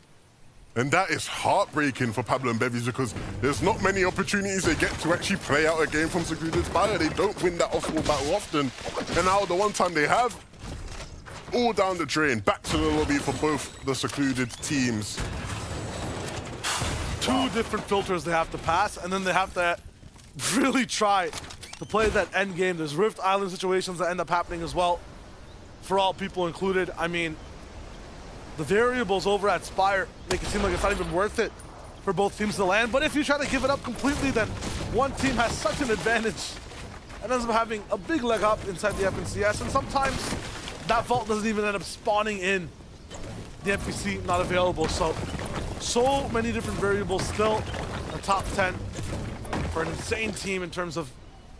And that is heartbreaking for Pablo and Bevies because there's not many opportunities they get to actually play out a game from Secluded Spire. They don't win that off-ball battle often. And now the one time they have, all down the drain, back to the lobby for both the Secluded teams. Two different filters they have to pass, and then they have to really try to play that end game. There's Rift Island situations that end up happening as well, for all people included. I mean, the variables over at Spire make it seem like it's not even worth it for both teams to land. But if you try to give it up completely, then one team has such an advantage and ends up having a big leg up inside the FNCS. And sometimes that vault doesn't even end up spawning in. The NPC not available. So many different variables still. A top 10 for an insane team in terms of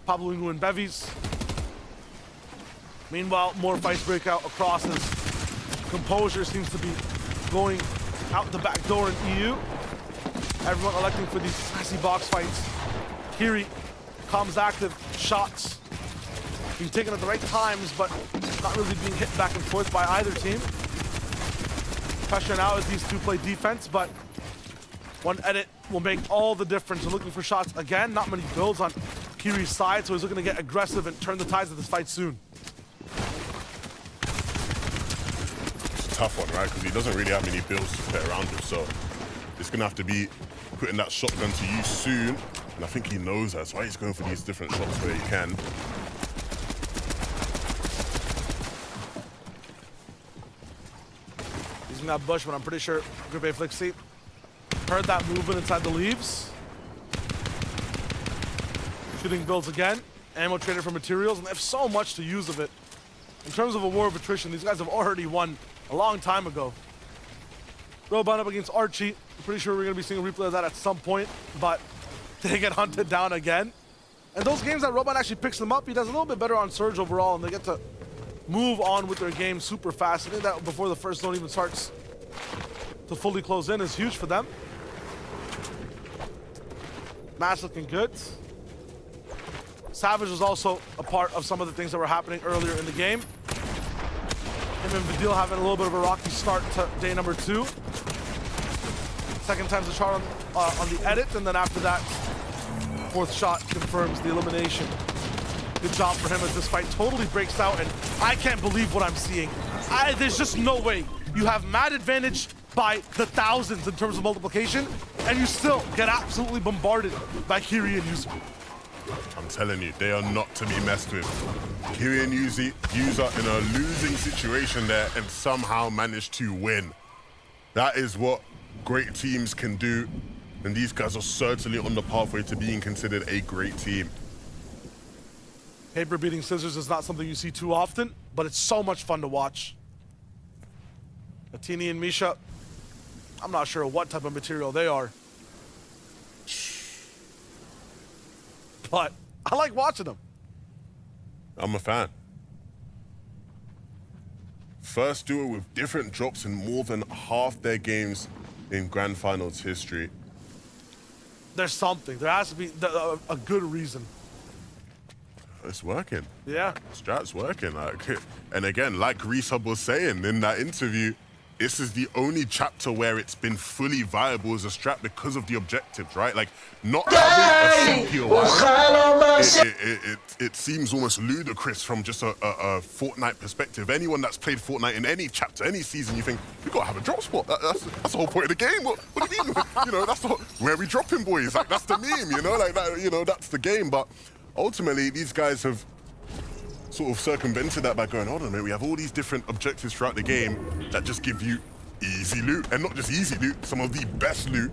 Paluingo and Bevies. Meanwhile, more fights break out across as Composure seems to be going out the back door in EU. Everyone electing for these classy box fights. Kiri, comms active, shots being taken at the right times, but not really being hit back and forth by either team. Pressure now as these two play defense, but one edit will make all the difference. We're looking for shots again. Not many builds on Kiri's side, so he's looking to get aggressive and turn the tides of this fight soon. Tough one, right? Because he doesn't really have many builds to play around with, so it's gonna have to be putting that shotgun to use soon, and I think he knows that. That's why he's going for these different shots where he can. Using that bush, but I'm pretty sure Group A Flixie heard that movement inside the leaves. Shooting builds again. Ammo traded for materials, and they have so much to use of it. In terms of a war of attrition, these guys have already won a long time ago. Robon up against Archie. I'm pretty sure we're going to be seeing a replay of that at some point, but they get hunted down again. And those games that Robon actually picks them up, he does a little bit better on Surge overall, and they get to move on with their game super fast. I think that before the first zone even starts to fully close in is huge for them. Mass looking good. Savage was also a part of some of the things that were happening earlier in the game. Him and Vidil having a little bit of a rocky start to day number 2. Second time's the charm on the edit, and then after that, fourth shot confirms the elimination. Good job for him as this fight totally breaks out, and I can't believe what I'm seeing. There's just no way. You have mad advantage by the thousands in terms of multiplication, and you still get absolutely bombarded by Kiri and Yuzu. I'm telling you, they are not to be messed with. Kiri and Yuzu in a losing situation there and somehow managed to win. That is what great teams can do, and these guys are certainly on the pathway to being considered a great team. Paper beating scissors is not something you see too often, but it's so much fun to watch. Atini and Misha, I'm not sure what type of material they are, but I like watching them. I'm a fan. First duo with different drops in more than half their games in Grand Finals history. There's something. There has to be a good reason. It's working. Yeah. Strat's working. And again, like Resub was saying in that interview, this is the only chapter where it's been fully viable as a strat because of the objectives, right? Like, not having a CPO, it seems almost ludicrous from just a Fortnite perspective. Anyone that's played Fortnite in any chapter, any season, you think, we gotta have a drop spot. That's the whole point of the game. What do you mean? You know, that's where we dropping, boys. Like, that's the meme, you know? Like, that, you know, that's the game. But ultimately, these guys have sort of circumvented that by going, hold on a minute, we have all these different objectives throughout the game that just give you easy loot, and not just easy loot, some of the best loot,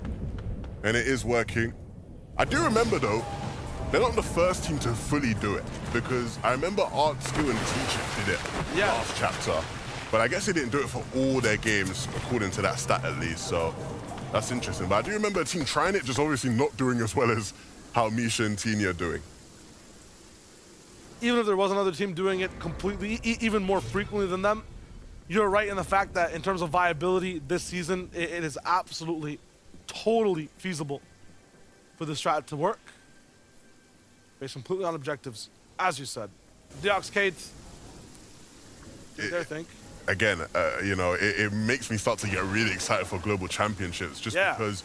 and it is working. I do remember though, they're not the first team to fully do it, because I remember Art Skill and Teacher did it last chapter, but I guess they didn't do it for all their games, according to that stat at least, so that's interesting. But I do remember a team trying it, just obviously not doing as well as how Misha and Tini are doing. even if there was another team doing it completely, even more frequently than them, you're right in the fact that in terms of viability this season, it is absolutely, totally feasible for this strat to work. Based completely on objectives, as you said. Deox, Kate, I think. Again, you know, it makes me start to get really excited for global championships, just because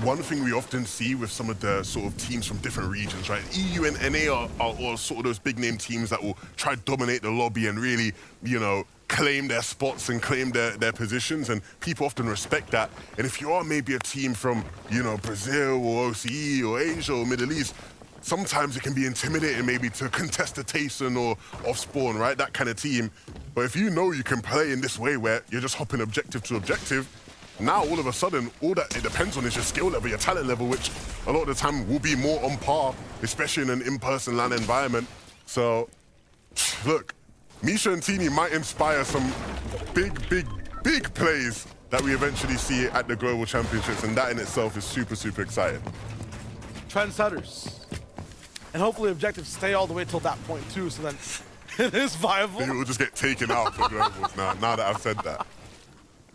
one thing we often see with some of the sort of teams from different regions, right? EU and NA are all sort of those big name teams that will try to dominate the lobby and really, you know, claim their spots and claim their positions, and people often respect that. And if you are maybe a team from, you know, Brazil or OCE or Asia or Middle East, sometimes it can be intimidating maybe to contest a Tayson or Offspawn, right? That kind of team. But if you know you can play in this way where you're just hopping objective to objective, now all of a sudden, all that it depends on is your skill level, your talent level, which a lot of the time will be more on par, especially in an in-person LAN environment. So, look, Misha and Teeny might inspire some big plays that we eventually see at the Global Championships, and that in itself is super, super exciting. Trendsetters. And hopefully objectives stay all the way till that point too, so then it is viable. Maybe we'll just get taken out for globals now that I've said that.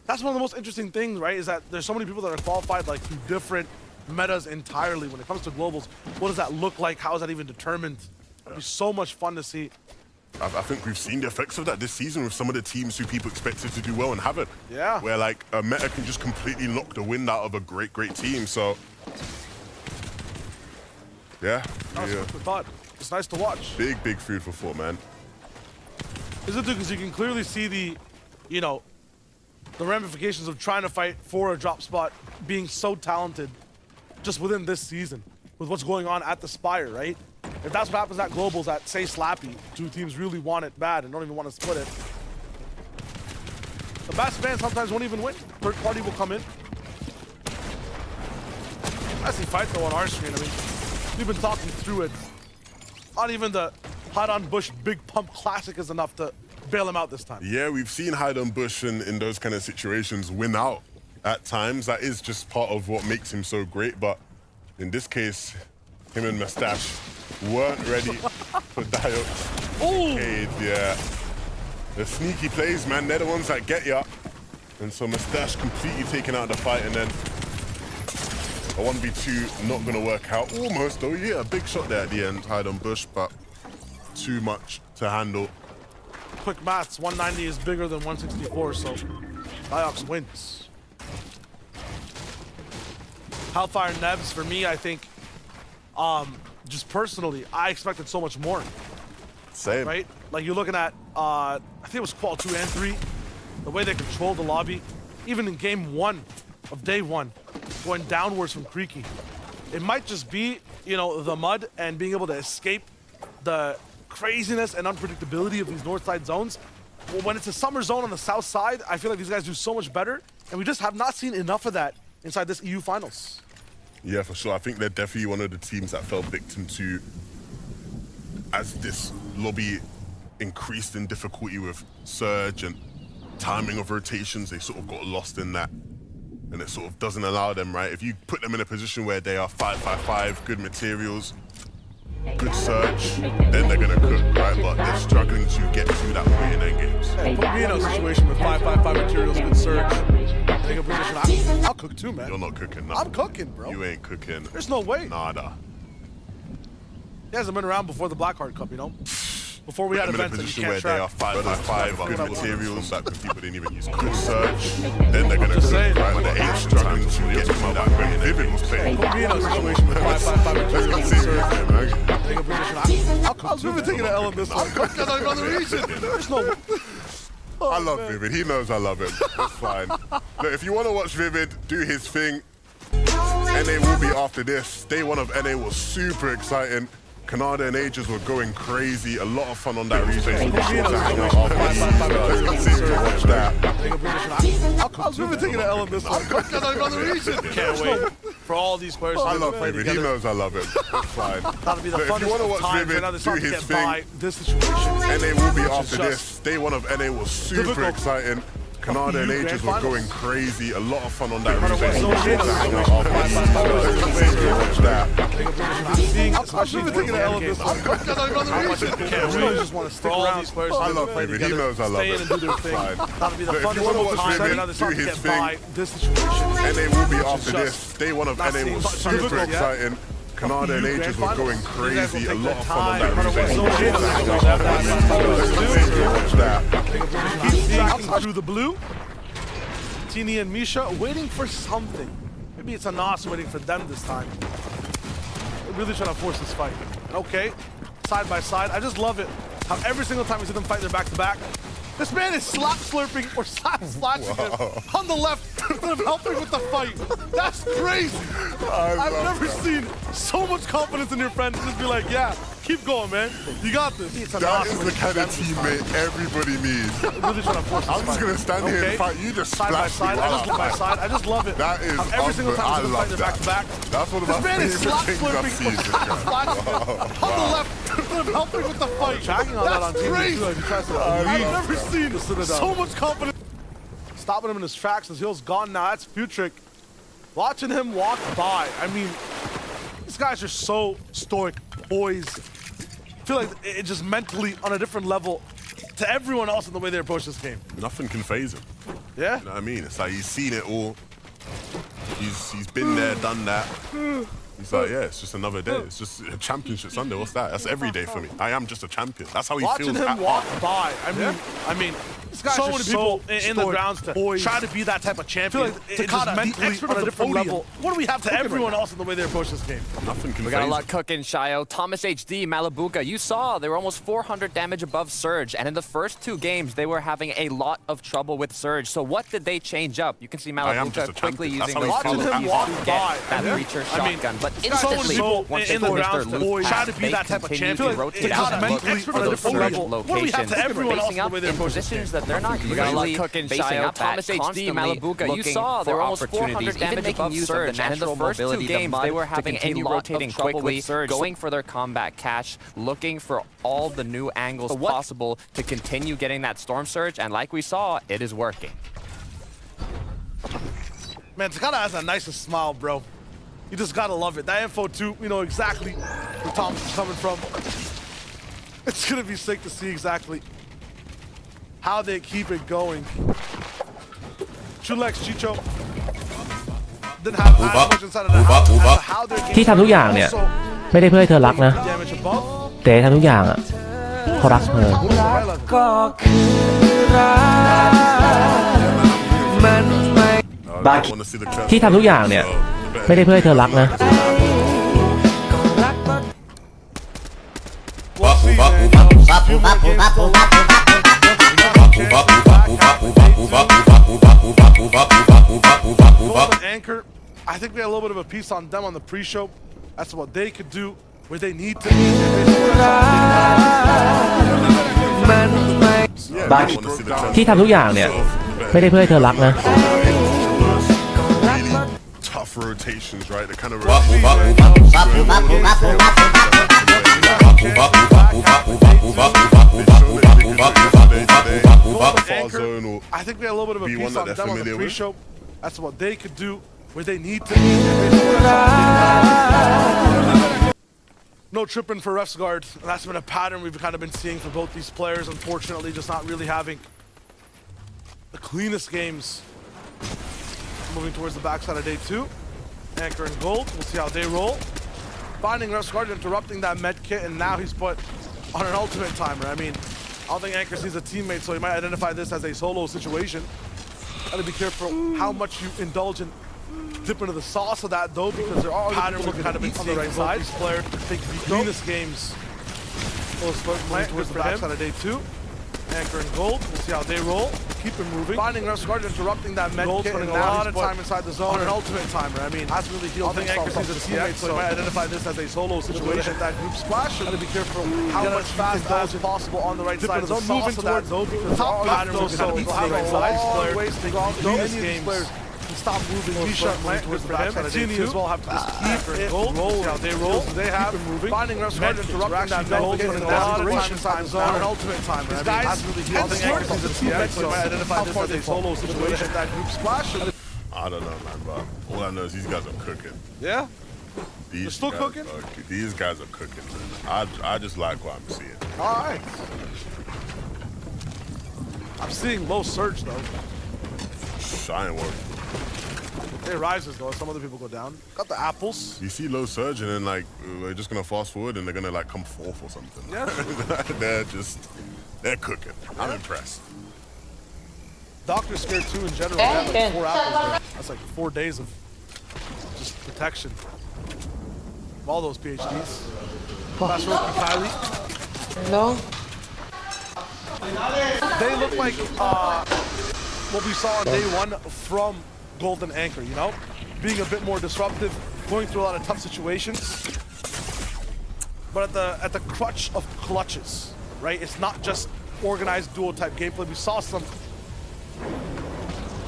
That's one of the most interesting things, right? Is that there's so many people that are qualified like through different metas entirely. When it comes to globals, what does that look like? How is that even determined? It'd be so much fun to see. I think we've seen the effects of that this season with some of the teams who people expected to do well and haven't. Yeah. Where like a meta can just completely knock the wind out of a great team. So yeah. That's what we thought. It's nice to watch. Big food for thought, man. Is it because you can clearly see the, you know, the ramifications of trying to fight for a drop spot being so talented just within this season with what's going on at the Spire, right? If that's what happens at Globals at, say, Slappy, two teams really want it bad and don't even want to split it, the best fans sometimes won't even win. Third party will come in. Messy fight though on our screen. I mean, we've been talking through it. Not even the Hide on Bush Big Pump Classic is enough to bail him out this time. Yeah, we've seen Hide on Bush in those kind of situations win out at times. That is just part of what makes him so great. But in this case, him and Mustache weren't ready for Diox. Oh! Yeah. The sneaky plays, man, they're the ones that get ya. And so Mustache completely taken out of the fight, and then a 1v2 not gonna work out. Almost though, yeah, a big shot there at the end, Hide on Bush, but too much to handle. Quick maths, 190 is bigger than 164, so Diox wins. Hellfire Nebs, for me, I think, just personally, I expected so much more. Same. Right? Like you're looking at, I think it was Qual 2 and 3, the way they controlled the lobby, even in game 1 of day 1, going downwards from Creaky. It might just be, you know, the mud and being able to escape the craziness and unpredictability of these north side zones. Well, when it's a summer zone on the south side, I feel like these guys do so much better, and we just have not seen enough of that inside this EU finals. Yeah, for sure. I think they're definitely one of the teams that fell victim to, as this lobby increased in difficulty with surge and timing of rotations, they sort of got lost in that. And it sort of doesn't allow them, right? If you put them in a position where they are 5-5-5, good materials, good surge, then they're gonna cook, right? But they're struggling to get to that point in their games. Hey, put me in a situation with 5-5-5 materials, good surge. Take a position. I'll cook too, man. You're not cooking, no. I'm cooking, bro. You ain't cooking. There's no way. Nada. He hasn't been around before the Blackheart Cup, you know? Before we had I'm in a events that you position can't where track. they are 5-5-5, good materials that people didn't even use. Good surge, then they're gonna cook, saying. right? But they ain't struggling to get to that point. Vivid was playing. Put me in a situation with 5-5-5 materials, good surge. Take a position. I'll cook too. I've been taking an L in this one. Because I'm not the reason. There's no... I love Vivid. He knows I love him. It's fine. Look, if you want to watch Vivid do his thing, NA will be after this. Day 1 of NA was super exciting. Kanada and Ages were going crazy. A lot of fun on that region. So be sure to hang out after this. Let's continue to watch that. I've been taking an L in this one. Because I'm not the reason. Can't wait for all these players I to love play Vivid. together. He knows I love him. It's fine. That'll be the Look, if you funnest want to of watch times. Vivid I know do it's hard to his get by thing, this situation. NA will be after just this. Day 1 of NA was super difficult. exciting. Canada and Ages were going crazy. A lot of fun on that replay. Watch that. I'm even taking the L of this one. Really just want to stick around. I love Favorite. He knows I love it. That'll be the If you funnest want to little watch time. Favorite do his thing, This situation. NA will be after this. Day one of NA was super exciting. Canada and Ages were going crazy. A lot of fun on that replay. Watch that. Keep through the blue. Tini and Misha waiting for something. Maybe it's a Nas waiting for them this time. They're really trying to force this fight. Okay, side by side. I just love it. How every single time we see them fight, they're back to back. This man is slap slurping or slap slashing him on the left instead of helping with the fight. That's crazy. I've never seen so much confidence in your friend just be like, yeah, keep going, man. You got this. That is the kind of teammate everybody needs. Really trying to force this I'm just going to stand here and fight. You just side by splash side. me. I just love it. That is how every single time we see them fight, they're back to back. That's one of my favorite things I've seen. On the left instead of helping with the fight. That's crazy. I've never seen so much confidence. Stopping him in his tracks. His heel's gone now. That's Putrick. Watching him walk by. I mean, these guys are so stoic, poised. I feel like it's just mentally on a different level to everyone else in the way they approach this game. Nothing can phase him. Yeah? You know what I mean? It's like he's seen it all. He's been there, done that. He's like, yeah, it's just another day. It's just a championship Sunday. What's that? That's every day for me. I am just a champion. That's how he feels. Watching him walk by. I mean, these guys so are many so people in the grounds to try to be that type of champion. To kind of mentally on a different level. What do we have to everyone else in the way they approach this game? Nothing can We got a phase lot him. cooking, Shio. Thomas HD, Malabuka, you saw they were almost 400 damage above Surge, and in the first two games, they were having a lot of trouble with Surge. So what did they change up? You can see just a Malabuka quickly champion. That's using how those he feels. follow-ups Walk to by. get that Yeah. Reacher I mean, shotgun. But so many instantly, people once in they the finish their grounds to loop try pass, to be they that type of continue champion. to rotate To out kind of and mentally look for on a those different Surge level. What do we have locations, to everyone else in facing the up way they in approach this positions game? that they're not We got a lot usually cooking, facing Shio. up Thomas at, HD, constantly Malabuka, you looking saw for there were almost 400 opportunities, damage even making above use Surge, of the and in the natural first two mobility, games, the they were mud, to having continue a lot of rotating trouble quickly, with Surge. going for their combat cache, looking for all the new angles possible to continue getting that Storm Surge, and like we saw, it is working. Man, Takada has the nicest smile, bro. You just gotta love it. That info too, you know exactly where Thomas is coming from. It's gonna be sick to see exactly how they keep it going. Chulex, Chicho didn't have as much inside of the house as to how they're ที่ทำทุกอย่างเนี่ย ไม่ได้เพื่อให้เธอรักนะ damage above. แต่ทำทุกอย่างอ่ะเพราะรักเธอ I want to see the crowd. ที่ทำทุกอย่างเนี่ย ไม่ได้เพื่อให้เธอรักนะ We'll see, man. Golden Anchor, I think we had a little bit of a piece on them on the pre-show. That's what they could do, where they need to be. Yeah, I want to see the crowd. ที่ทำทุกอย่างเนี่ย ไม่ได้เพื่อให้เธอรักนะ Really tough rotations, right? The kind of Anchor, I think we had a little bit of a piece on them on the pre-show. That's what they could do, where they need to be. No tripping for ref's guard. That's been a pattern we've kind of been seeing for both these players. Unfortunately, just not really having the cleanest games. Moving towards the backside of day two. Anchor and Gold. We'll see how they roll. Finding ref's guard, interrupting that med kit, and now he's put on an ultimate timer. I mean, I don't think Anchor sees a teammate, so he might identify this as a solo situation. Gotta be careful how much you indulge in dip into the sauce of that, though, because there are patterns looking kind of on the right side. These players think the cleanest games. Moving towards the backside of day two. Anchor and Gold. We'll see how they roll. Keep him moving. Finding ref's guard, interrupting that med kit, spending a lot of time inside the zone on an ultimate timer. I mean, that's really healed. I think Anchor sees a teammate, so he might identify this as a solo situation. That group splash. Gotta be careful how much fast as possible on the right side of the zone. Moving towards those top pattern, so have a right side. Players think the cleanest games stop moving. Misha and towards the backside. Tini as well have to just keep it rolling. How they roll. They have moving. Finding us hard interrupting that goal, putting a lot of time inside zone. An ultimate time. These guys really healed the angles of the TX, so might identify this as a solo situation. That group splash. I don't know, man, but all I know is these guys are cooking. Yeah? They're still cooking? These guys are cooking, man. I just like what I'm seeing. All right. I'm seeing low surge, though. I ain't worried. It rises, though. Some other people go down. Got the apples. You see low surge, and then, like, we're just going to fast forward, and they're going to, like, come fourth or something. Yeah. They're cooking. I'm impressed. Doctor's scared, too, in general. They have, like, 4 apples there. That's, like, 4 days of just protection. All those PhDs. Last row, Kylie. No. They look like what we saw on day 1 from Golden Anchor, you know? Being a bit more disruptive, going through a lot of tough situations. But at the crutch of clutches, right? It's not just organized duo type gameplay. We saw some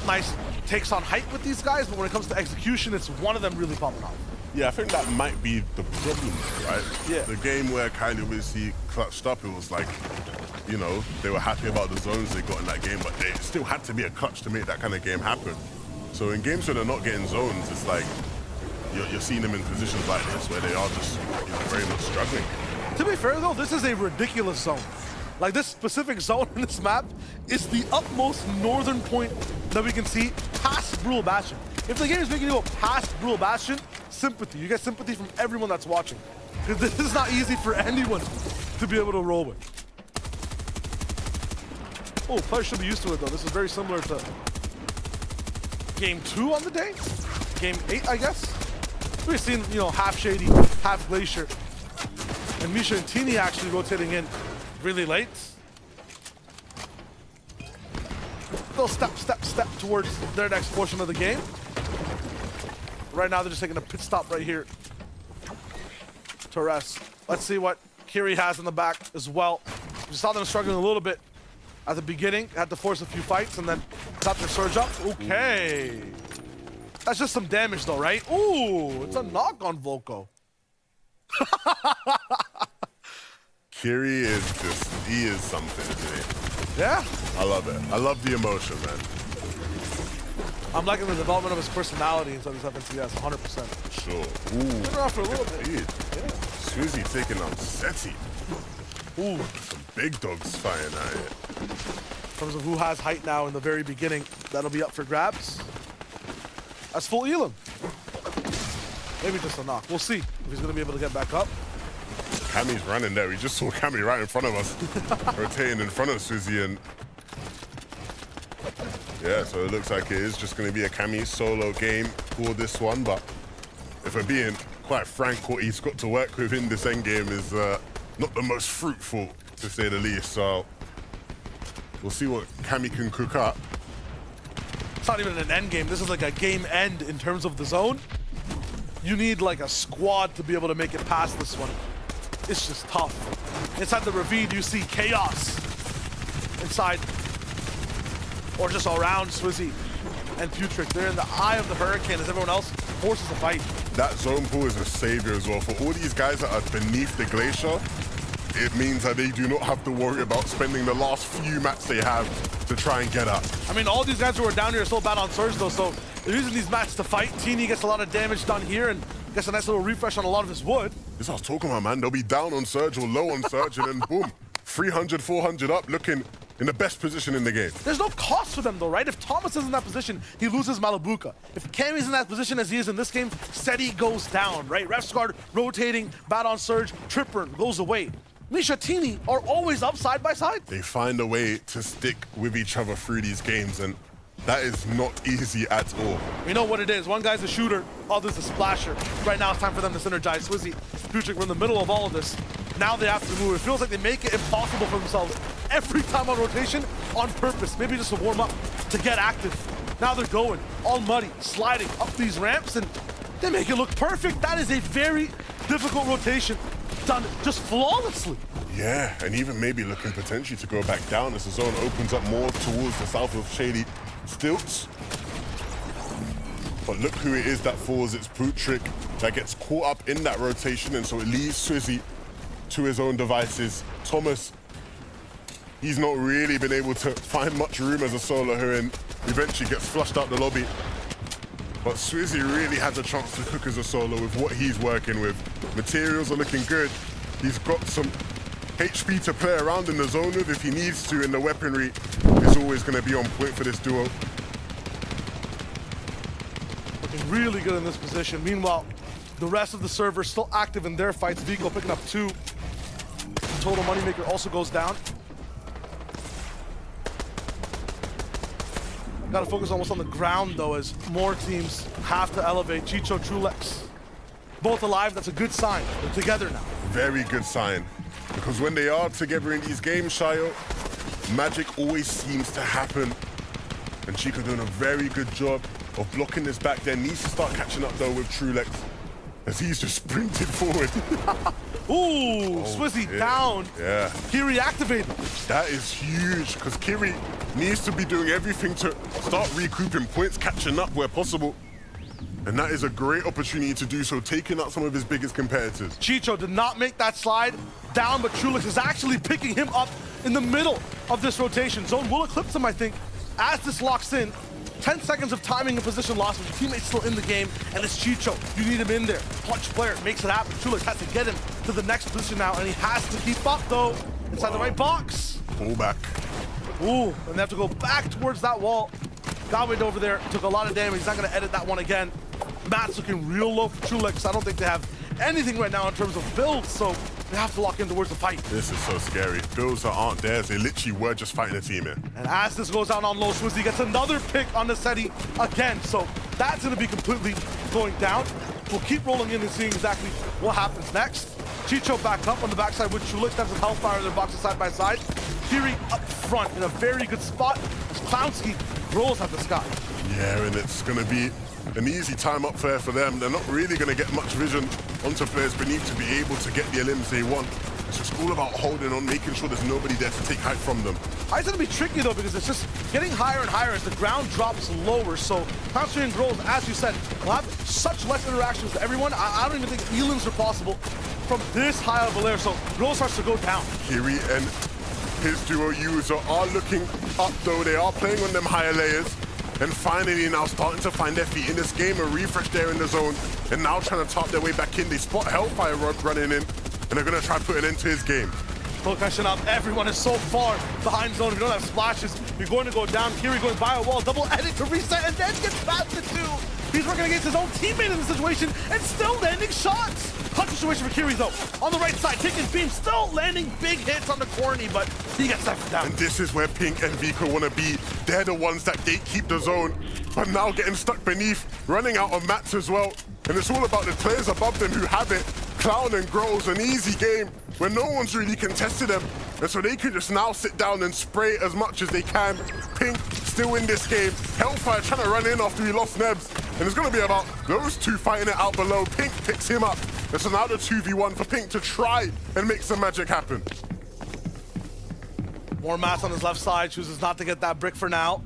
nice takes on height with these guys, but when it comes to execution, it's one of them really popping off. Yeah, I think that might be the problem, right? Yeah. The game where Kylie obviously clutched up, it was like, you know, they were happy about the zones they got in that game, but they still had to be a clutch to make that kind of game happen. So in games where they're not getting zones, it's like you're seeing them in positions like this where they are just, you know, very much struggling. To be fair, though, this is a ridiculous zone. Like, this specific zone in this map is the utmost northern point that we can see past Brule Bastion. If the game is making you go past Brule Bastion, sympathy. You get sympathy from everyone that's watching. Because this is not easy for anyone to be able to roll with. Oh, players should be used to it, though. This is very similar to game 2 on the day. Game 8, I guess. We've seen, you know, half Shady, half Glacier. And Misha and Tini actually rotating in really late. They'll step towards their next portion of the game. Right now, they're just taking a pit stop right here to rest. Let's see what Kiri has in the back as well. We saw them struggling a little bit at the beginning. Had to force a few fights and then got their surge up. Okay. That's just some damage though, right? Ooh, it's a knock on Volko. Kiri is just, he is something, isn't he? Yeah. I love it. I love the emotion, man. I'm liking the development of his personality inside this FNCS, 100%. Sure. Ooh. Been around for a little bit. Yeah. Swizzy taking on Seti. Ooh, some big dogs fighting out here. In terms of who has height now in the very beginning, that'll be up for grabs. That's full Elam. Maybe just a knock. We'll see if he's going to be able to get back up. Cammy's running there. We just saw Cammy right in front of us. Rotating in front of Swizzy and... Yeah, so it looks like it is just going to be a Cammy solo game for this one, but if we're being quite frank, what he's got to work with in this endgame is not the most fruitful, to say the least, so we'll see what Cammy can cook up. It's not even an end game. This is like a game end in terms of the zone. You need like a squad to be able to make it past this one. It's just tough. Inside the ravine, you see chaos. Inside, or just around Swizzy and Putrick. They're in the eye of the hurricane as everyone else forces a fight. That zone pool is a savior as well. For all these guys that are beneath the glacier, it means that they do not have to worry about spending the last few mats they have to try and get up. I mean, all these guys who are down here are still bad on Surge though, so they're using these mats to fight. Tini gets a lot of damage done here and gets a nice little refresh on a lot of his wood. This is what I was talking about, man. They'll be down on Surge or low on Surge and then boom, 300, 400 up, looking in the best position in the game. There's no cost for them though, right? If Thomas is in that position, he loses Malibuka. If Cammy's in that position as he is in this game, Seti goes down, right? Refsguard rotating, bad on Surge, Tripper goes away. Misha, Tini are always up side by side. They find a way to stick with each other through these games, and that is not easy at all. We know what it is. One guy's a shooter, other's a splasher. Right now it's time for them to synergize. Swizzy, Putrick, we're in the middle of all of this. Now they have to move. It feels like they make it impossible for themselves every time on rotation on purpose. Maybe just to warm up, to get active. Now they're going, all muddy, sliding up these ramps, and they make it look perfect. That is a very difficult rotation, done just flawlessly. Yeah, and even maybe looking potentially to go back down as the zone opens up more towards the south of Shady Stilts. But look who it is that falls. It's Putrick that gets caught up in that rotation, and so it leaves Swizzy to his own devices. Thomas, he's not really been able to find much room as a solo here, and eventually gets flushed out the lobby. But Swizzy really has a chance to cook as a solo with what he's working with. Materials are looking good. He's got some HP to play around in the zone with if he needs to, and the weaponry is always going to be on point for this duo. Looking really good in this position. Meanwhile, the rest of the server still active in their fights. Vico picking up 2. Total Moneymaker also goes down. Got to focus almost on the ground, though, as more teams have to elevate. Chicho, Trulex, both alive. That's a good sign. They're together now. Very good sign. Because when they are together in these games, Shayo, magic always seems to happen. And Chico doing a very good job of blocking this back there. Needs to start catching up, though, with Trulex, as he's just sprinted forward. Ooh, Swizzy down. Yeah. Kiri activated. That is huge, because Kiri needs to be doing everything to start recouping points, catching up where possible. And that is a great opportunity to do so, taking out some of his biggest competitors. Chicho did not make that slide down, but Trulex is actually picking him up in the middle of this rotation. Zone will eclipse him, I think, as this locks in. 10 seconds of timing and position loss, with your teammate's still in the game, and it's Chicho. You need him in there. Clutch player makes it happen. Trulex has to get him to the next position now, and he has to keep up, though. Inside the right box. Pull back. Ooh, and they have to go back towards that wall. Godwin over there took a lot of damage. He's not going to edit that one again. Matt's looking real low for Trulex. I don't think they have anything right now in terms of builds, so they have to lock in towards the fight. This is so scary. Builds that aren't theirs. They literally were just fighting a team here. And as this goes down on low, Swizzy gets another pick on the Seti again, so that's going to be completely going down. We'll keep rolling in and seeing exactly what happens next. Chicho back up on the backside with Trulex. That's with Hellfire in their boxes side by side. Kiri up front in a very good spot as Clownski rolls at the sky. Yeah, and it's going to be an easy time up there for them. They're not really going to get much vision onto players beneath to be able to get the elims they want. It's just all about holding on, making sure there's nobody there to take height from them. It's going to be tricky, though, because it's just getting higher and higher as the ground drops lower. So Clownski and Grols, as you said, will have such less interactions with everyone. I don't even think elims are possible from this high of a layer. So Grols starts to go down. Kiri and his duo user are looking up, though. They are playing on them higher layers. And finally now starting to find their feet in this game. A refresh there in the zone. And now trying to top their way back in. They spot Hellfire running in. And they're going to try to put an end to his game. Location up. Everyone is so far behind zone. If you don't have splashes, you're going to go down. Kiri going by a wall. Double edit to reset. And then gets past the 2. He's working against his own teammate in the situation. And still landing shots. Clutch situation for Kiri, though. On the right side, taking beam. Still landing big hits on the corny, but he gets that down. And this is where Pink and Vico want to be. They're the ones that gatekeep the zone. But now getting stuck beneath. Running out of mats as well. And it's all about the players above them who have it. Clown and Grows, an easy game where no one's really contested them. And so they can just now sit down and spray as much as they can. Pink still in this game. Hellfire trying to run in after he lost Nebs. And it's going to be about those two fighting it out below. Pink picks him up. And so now the 2v1 for Pink to try and make some magic happen. More mass on his left side. Chooses not to get that brick for now.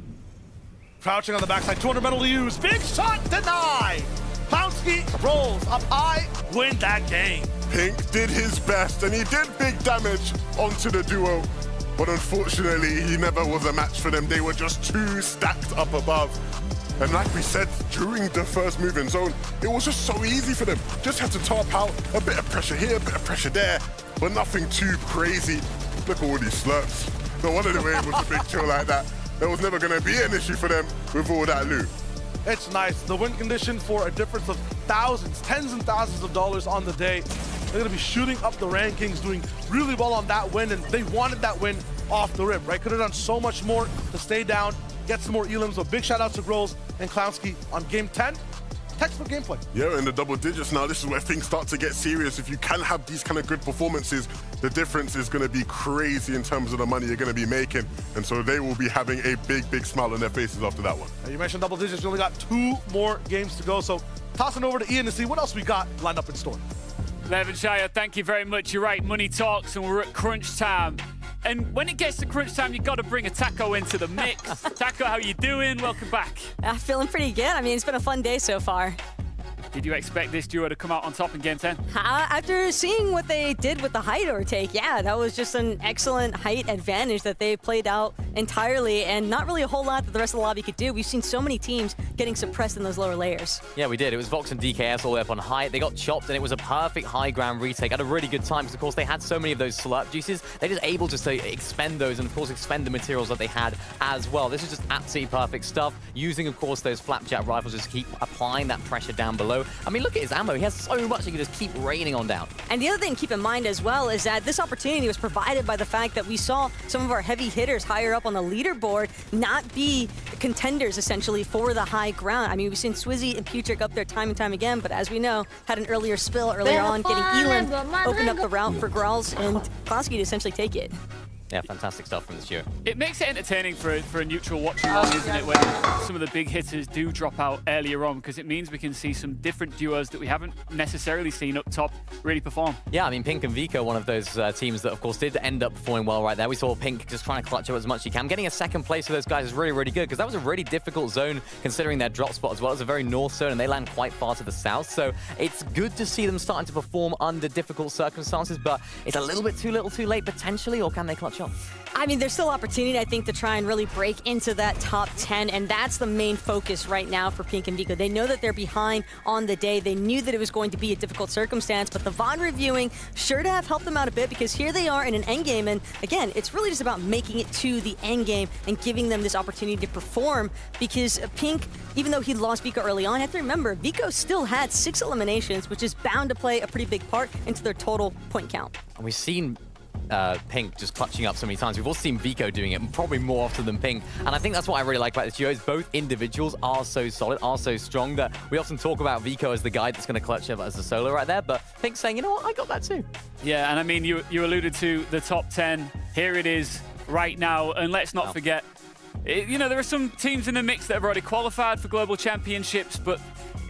Crouching on the backside. 200 metal to use. Big shot denied. Clownski rolls up high, win that game. Pink did his best, and he did big damage onto the duo. But unfortunately, he never was a match for them. They were just too stacked up above. And like we said, during the first move in zone, it was just so easy for them. Just had to top out, a bit of pressure here, a bit of pressure there, but nothing too crazy. Look at all these slurps. No wonder they were able to big kill like that. There was never going to be an issue for them with all that loot. It's nice. The win condition for a difference of thousands, tens and thousands of dollars on the day. They're going to be shooting up the rankings, doing really well on that win, and they wanted that win off the rip, right? Could have done so much more to stay down, get some more elims. So big shout out to Grols and Clownski on game 10. Textbook gameplay. Yeah, in the double digits now, this is where things start to get serious. If you can have these kind of good performances, the difference is going to be crazy in terms of the money you're going to be making. And so they will be having a big, big smile on their faces after that one. You mentioned double digits. We only got 2 more games to go. So tossing over to Ian to see what else we got lined up in store. Levin Shire, thank you very much. You're right, money talks, and we're at crunch time. And when it gets to crunch time, you've got to bring a Taco into the mix. Taco, how you doing? Welcome back. Feeling pretty good. I mean, it's been a fun day so far. Did you expect this duo to come out on top in Game 10? After seeing what they did with the height overtake, yeah, that was just an excellent height advantage that they played out entirely, and not really a whole lot that the rest of the lobby could do. We've seen so many teams getting suppressed in those lower layers. Yeah, we did. It was Vox and DKS all the way up on height. They got chopped, and it was a perfect high ground retake at a really good time because, of course, they had so many of those slurp juices. They're just able just to expend those and, of course, expend the materials that they had as well. This is just absolutely perfect stuff. Using, of course, those flapjack rifles just keep applying that pressure down below. I mean, look at his ammo. He has so much he can just keep raining on down. And the other thing to keep in mind as well is that this opportunity was provided by the fact that we saw some of our heavy hitters higher up on the leaderboard not be contenders, essentially, for the high ground. I mean, we've seen Swizzy and Putrick up there time and time again, but as we know, had an earlier spill earlier on, getting Elan open up the route for Growls and Clownski to essentially take it. Yeah, fantastic stuff from this duo. It makes it entertaining for a neutral watching on, isn't it, when some of the big hitters do drop out earlier on, because it means we can see some different duos that we haven't necessarily seen up top really perform. Yeah, I mean, Pink and Vico, one of those teams that, of course, did end up performing well right there. We saw Pink just trying to clutch up as much as he can. Getting a second place for those guys is really, really good, because that was a really difficult zone considering their drop spot as well. It's a very north zone, and they land quite far to the south, so it's good to see them starting to perform under difficult circumstances, but it's a little bit too little too late potentially, or can they clutch up? I mean, there's still opportunity, I think, to try and really break into that top 10, and that's the main focus right now for Pink and Vico. They know that they're behind on the day. They knew that it was going to be a difficult circumstance, but the VOD reviewing sure to have helped them out a bit, because here they are in an endgame, and again, it's really just about making it to the endgame and giving them this opportunity to perform, because Pink, even though he lost Vico early on, you have to remember, Vico still had 6 eliminations, which is bound to play a pretty big part into their total point count. And we've seen Pink just clutching up so many times. We've also seen Vico doing it probably more often than Pink. And I think that's what I really like about this duo is both individuals are so solid, are so strong that we often talk about Vico as the guy that's going to clutch up as a solo right there. But Pink's saying, you know what, I got that too. Yeah, and I mean, you alluded to the top 10. Here it is right now. And let's not forget, you know, there are some teams in the mix that have already qualified for global championships, but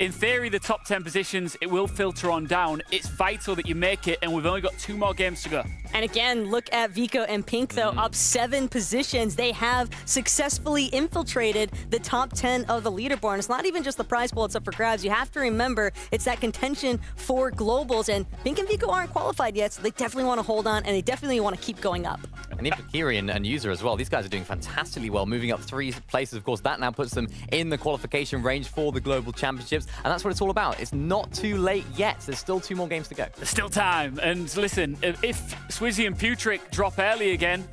in theory, the top 10 positions, it will filter on down. It's vital that you make it, and we've only got 2 more games to go. And again, look at Vico and Pink, though, up 7 positions. They have successfully infiltrated the top 10 of the leaderboard. And it's not even just the prize pool, it's up for grabs. You have to remember, it's that contention for globals, and Pink and Vico aren't qualified yet, so they definitely want to hold on, and they definitely want to keep going up. And even Kirian and User as well. These guys are doing fantastically well, moving up 3 places. Of course, that now puts them in the qualification range for the Global Championships. And that's what it's all about. It's not too late yet. There's still 2 more games to go. There's still time. And listen, if Swizzy and Putrick drop early again,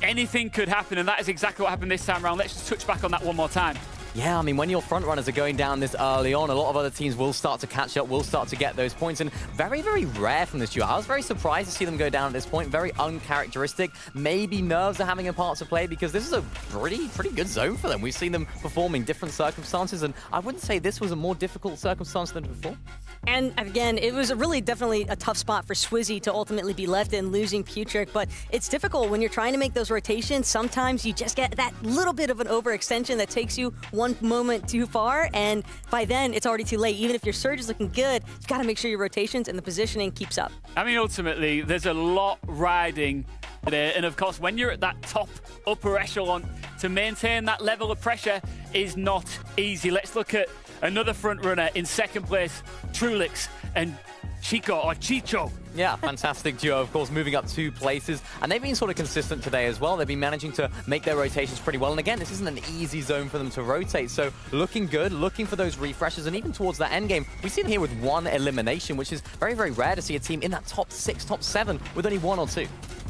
anything could happen. And that is exactly what happened this time around. Let's just touch back on that one more time. Yeah, I mean, when your front runners are going down this early on, a lot of other teams will start to catch up, will start to get those points, and very, very rare from this duo. I was very surprised to see them go down at this point, very uncharacteristic. Maybe nerves are having a part to play because this is a pretty good zone for them. We've seen them performing different circumstances, and I wouldn't say this was a more difficult circumstance than before. And again, it was really definitely a tough spot for Swizzy to ultimately be left in, losing Putrick, but it's difficult when you're trying to make those rotations. Sometimes you just get that little bit of an overextension that takes you one moment too far, and by then it's already too late. Even if your surge is looking good, you've got to make sure your rotations and the positioning keeps up. I mean, ultimately, there's a lot riding there, and of course, when you're at that top upper echelon, to maintain that level of pressure is not easy. Let's look at another front runner in second place, Trulix and Chico or Chicho. Yeah, fantastic duo, of course, moving up 2 places. And they've been sort of consistent today as well. They've been managing to make their rotations pretty well. And again, this isn't an easy zone for them to rotate. So looking good, looking for those refreshes. And even towards that end game, we see them here with 1 elimination, which is very, very rare to see a team in that top 6, top 7 with only 1 or 2.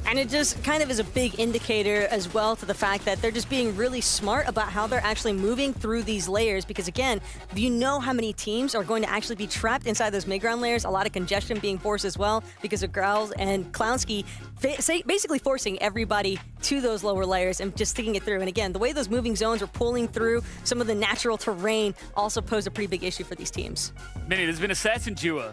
And it just kind of is a big indicator as well to the fact that they're just being really smart about how they're actually moving through these layers. Because again, you know how many teams are going to actually be trapped inside those mid-ground layers. A lot of congestion being forced as well because of Growls and Clownski basically forcing everybody to those lower layers and just sticking it through. And again, the way those moving zones are pulling through some of the natural terrain also pose a pretty big issue for these teams. Minnie, there's been a certain duo